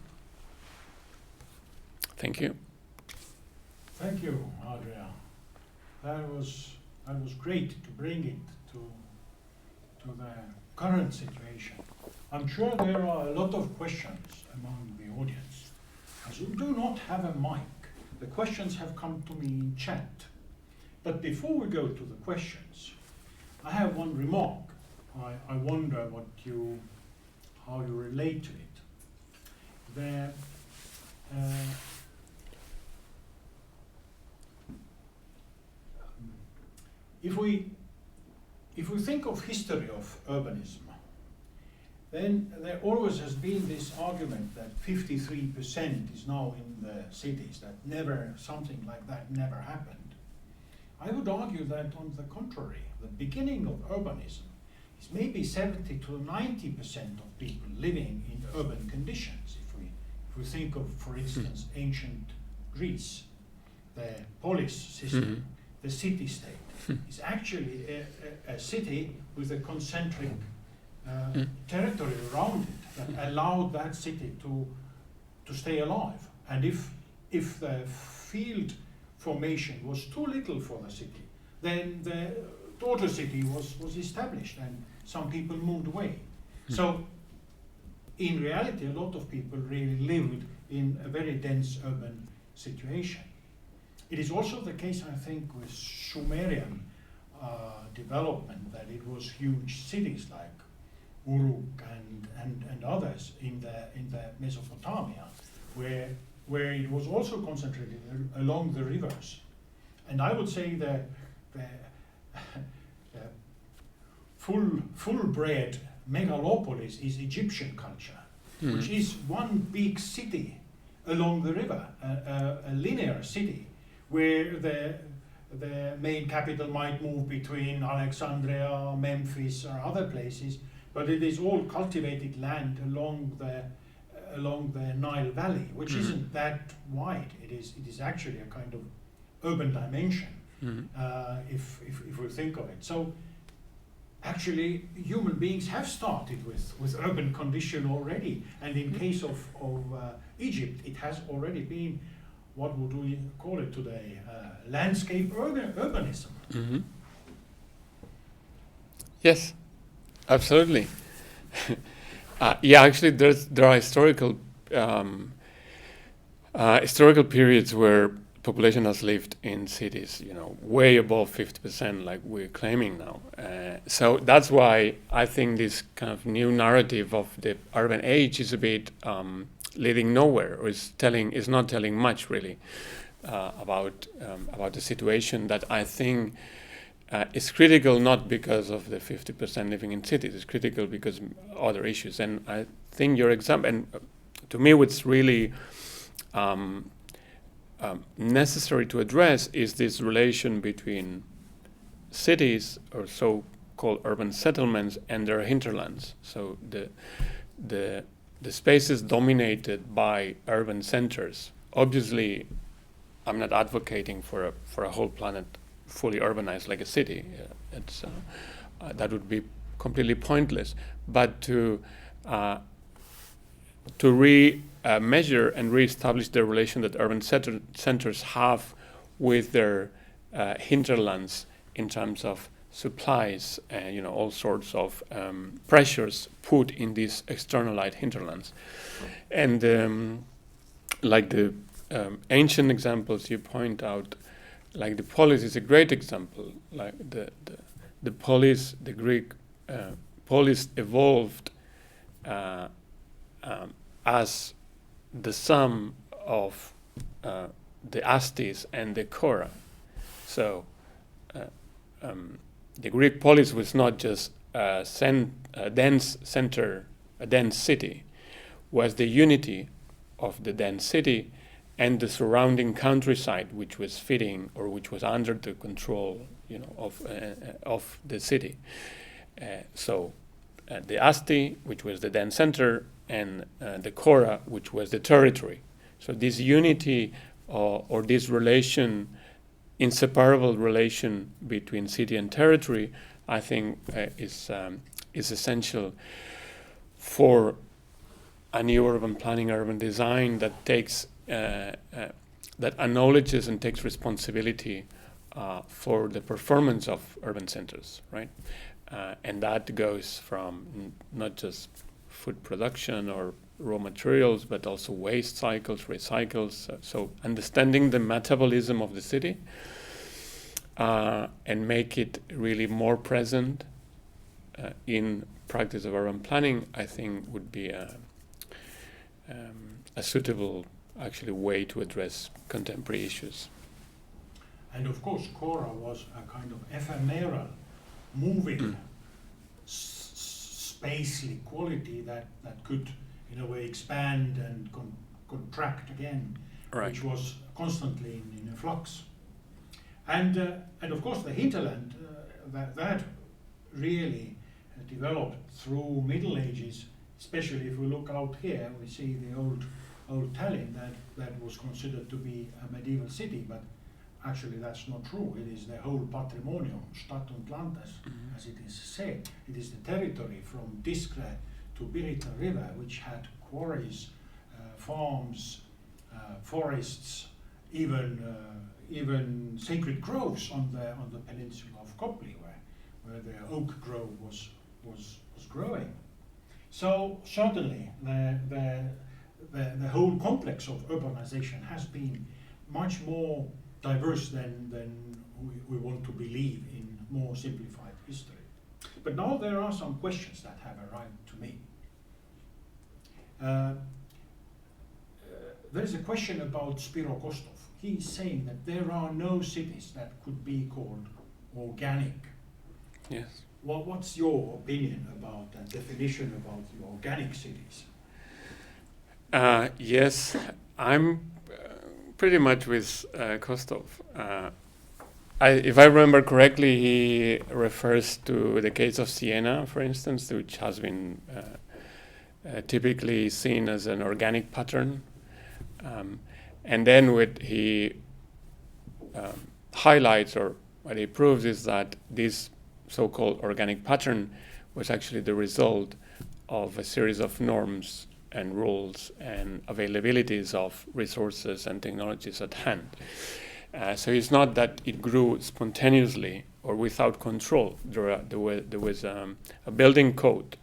Thank you. Thank you, Adria. That was great to bring it to the current situation. I'm sure there are a lot of questions among the audience. As you do not have a mic, the questions have come to me in chat. But before we go to the questions, I have one remark. I wonder how you relate to it. If we think of history of urbanism, then there always has been this argument that 53% is now in the cities, that something like that never happened. I would argue that on the contrary, the beginning of urbanism is maybe 70 to 90% of people living in urban conditions. If we think of, for instance, ancient Greece, the polis system, the city-state is actually a city with a concentric territory around it that allowed that city to stay alive. And if the field formation was too little for the city, then the daughter city was established and some people moved away. So in reality, a lot of people really lived in a very dense urban situation. It is also the case, I think, with Sumerian development, that it was huge cities like Uruk and others in the Mesopotamia, where it was also concentrated along the rivers. And I would say the full-bred megalopolis is Egyptian culture, which is one big city along the river, a linear city, where the main capital might move between Alexandria, Memphis, or other places, but it is all cultivated land along along the Nile Valley, which isn't that wide. It is actually a kind of urban dimension, if we think of it. So actually, human beings have started with urban condition already, and in case of Egypt, it has already been, what would we call it today, landscape urbanism. Yes, absolutely. Yeah, actually, there are historical periods where population has lived in cities, way above 50%, like we're claiming now. So that's why I think this kind of new narrative of the urban age is a bit leading nowhere, or is not telling much really about the situation that I think is critical, not because of the 50% living in cities. It's critical because other issues. And I think your example, and to me, what's really necessary to address is this relation between cities, or so-called urban settlements, and their hinterlands. So the spaces dominated by urban centers. Obviously, I'm not advocating for a whole planet fully urbanized like a city. It's that would be completely pointless. But to measure and re-establish the relation that urban centers have with their hinterlands in terms of supplies and all sorts of pressures put in these externalized hinterlands, and like the ancient examples you point out, like the polis is a great example. Like the polis, the Greek polis evolved as the sum of the astis and the chora. So the Greek polis was not just a dense center, a dense city, was the unity of the dense city and the surrounding countryside, which was fitting or which was under the control, of the city. So the asti, which was the dense center, and the chora, which was the territory. So this unity or this relation, inseparable relation between city and territory, I think is essential for a new urban planning, urban design that takes that acknowledges and takes responsibility for the performance of urban centers, right? And that goes from not just food production or raw materials, but also waste cycles, recycles. So understanding the metabolism of the city and make it really more present in practice of urban planning, I think would be a suitable, actually, way to address contemporary issues. And of course, Chora was a kind of ephemeral, moving, spacely quality that could, in a way, expand and contract again, right, which was constantly in a flux. And of course, the hinterland that really developed through Middle Ages. Especially if we look out here, we see the old Tallinn that was considered to be a medieval city, but actually that's not true. It is the whole patrimonium, Stadt und Landes, as it is said. It is the territory from Tiskre to Pirita River, which had quarries, farms, forests, even sacred groves on the peninsula of Kopli, where the oak grove was growing. So certainly the whole complex of urbanization has been much more diverse than we want to believe in more simplified history. But now there are some questions that have arrived to me. There's a question about Spiro Kostov. He's saying that there are no cities that could be called organic. Yes. Well, what's your opinion about that definition about the organic cities? Yes, I'm pretty much with Kostov. If I remember correctly, he refers to the case of Siena, for instance, which has been typically seen as an organic pattern. And then what he highlights, or what he proves, is that this so-called organic pattern was actually the result of a series of norms and rules and availabilities of resources and technologies at hand. So it's not that it grew spontaneously or without control. There was a building code,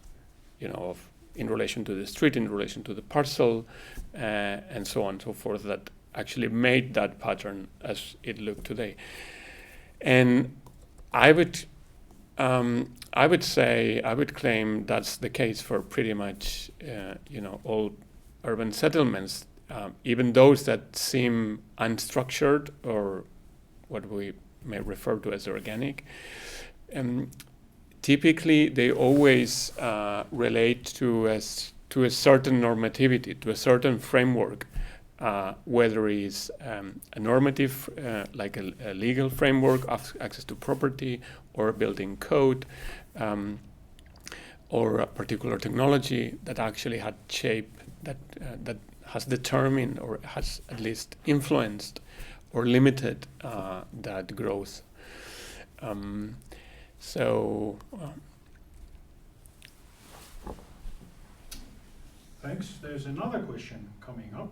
in relation to the street, in relation to the parcel, and so on and so forth, that actually made that pattern as it looked today. And I would claim that's the case for pretty much, all urban settlements, even those that seem unstructured, or what we may refer to as organic. Typically, they always relate to a certain normativity, to a certain framework, whether it's a normative, like a legal framework of access to property, or a building code, or a particular technology that actually had shaped, that has determined, or has at least influenced or limited that growth. Thanks. There's another question coming up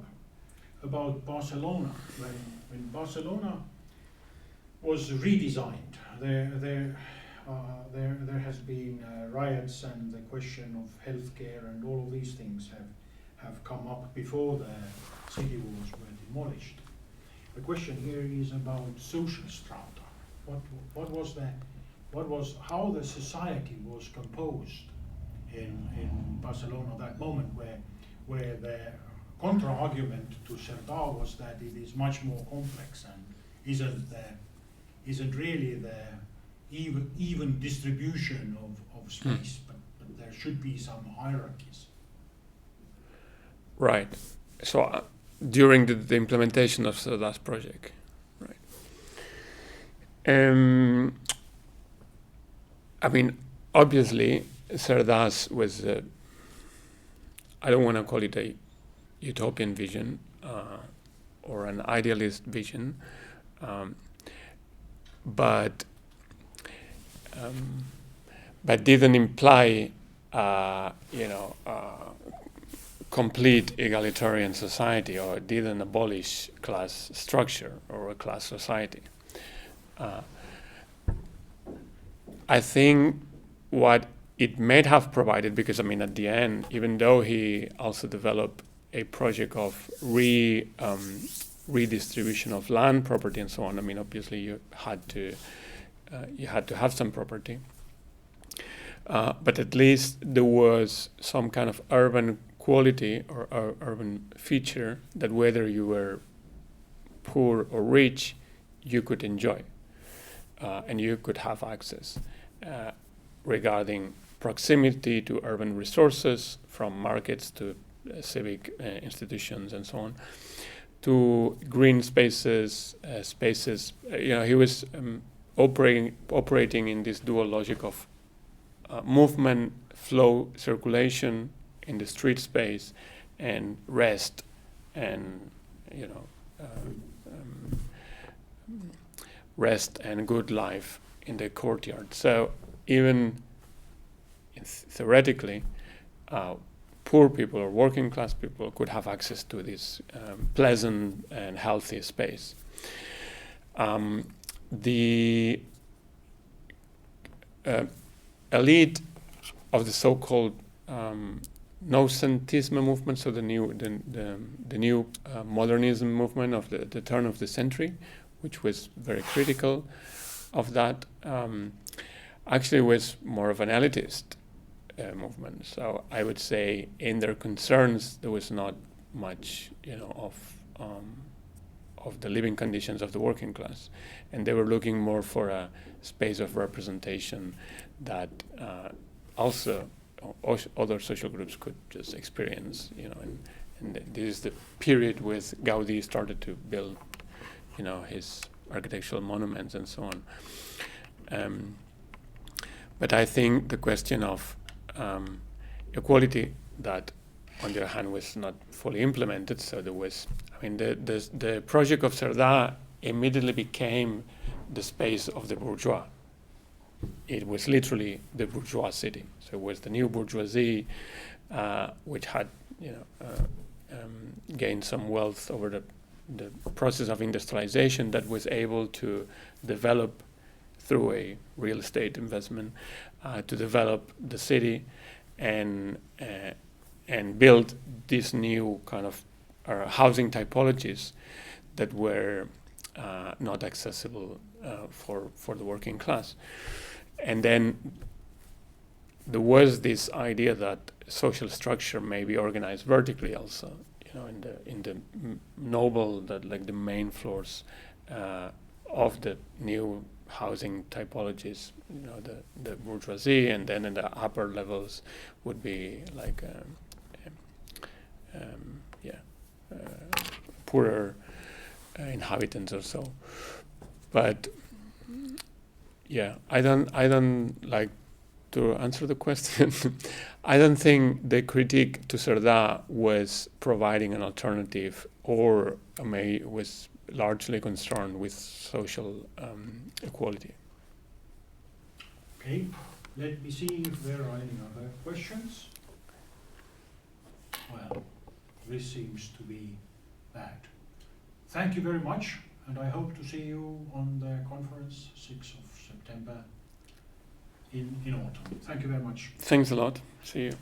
about Barcelona. When Barcelona was redesigned, there has been riots, and the question of healthcare and all of these things have come up before the city walls were demolished. The question here is about social strata. How the society was composed in Barcelona at that moment, where the contra-argument to Cerdà was that it is much more complex and isn't really the even distribution of space, but there should be some hierarchies. Right. So during the implementation of Cerdà's project, right? Obviously, Cerdà's was I don't want to call it a utopian vision or an idealist vision, but didn't imply complete egalitarian society, or didn't abolish class structure or a class society. I think what it may have provided, because at the end, even though he also developed a project of redistribution of land, property, and so on, obviously you had to have some property, but at least there was some kind of urban quality or urban feature that whether you were poor or rich, you could enjoy, and you could have access regarding proximity to urban resources, from markets to civic institutions and so on, to green spaces. He was operating in this dual logic of movement, flow, circulation in the street space, and rest, and rest and good life in the courtyard. So even theoretically, poor people or working class people could have access to this pleasant and healthy space. The elite of the so-called noucentisme movement, so the new modernism movement of the turn of the century, which was very critical of that, actually was more of an elitist movement. So I would say in their concerns there was not much, of the living conditions of the working class, and they were looking more for a space of representation that also other social groups could just experience, and this is the period with Gaudi started to build, his architectural monuments and so on. But I think the question of equality that, on the other hand, was not fully implemented. So there was, I mean, the project of Cerdà immediately became the space of the bourgeois. It was literally the bourgeois city. So it was the new bourgeoisie, which had, gained some wealth over the process of industrialization, that was able to develop through a real estate investment, to develop the city and build these new kind of housing typologies that were not accessible for the working class. And then there was this idea that social structure may be organized vertically also, in the noble, that like the main floors of the new housing typologies, the bourgeoisie, and then in the upper levels would be like poorer inhabitants or so. But yeah, I don't like to answer the question. I don't think the critique to Cerdà was providing an alternative, or was largely concerned with social equality. Okay, let me see if there are any other questions. Well, this seems to be that. Thank you very much, and I hope to see you on the conference 6th of September in autumn. Thank you very much. Thanks a lot. See you.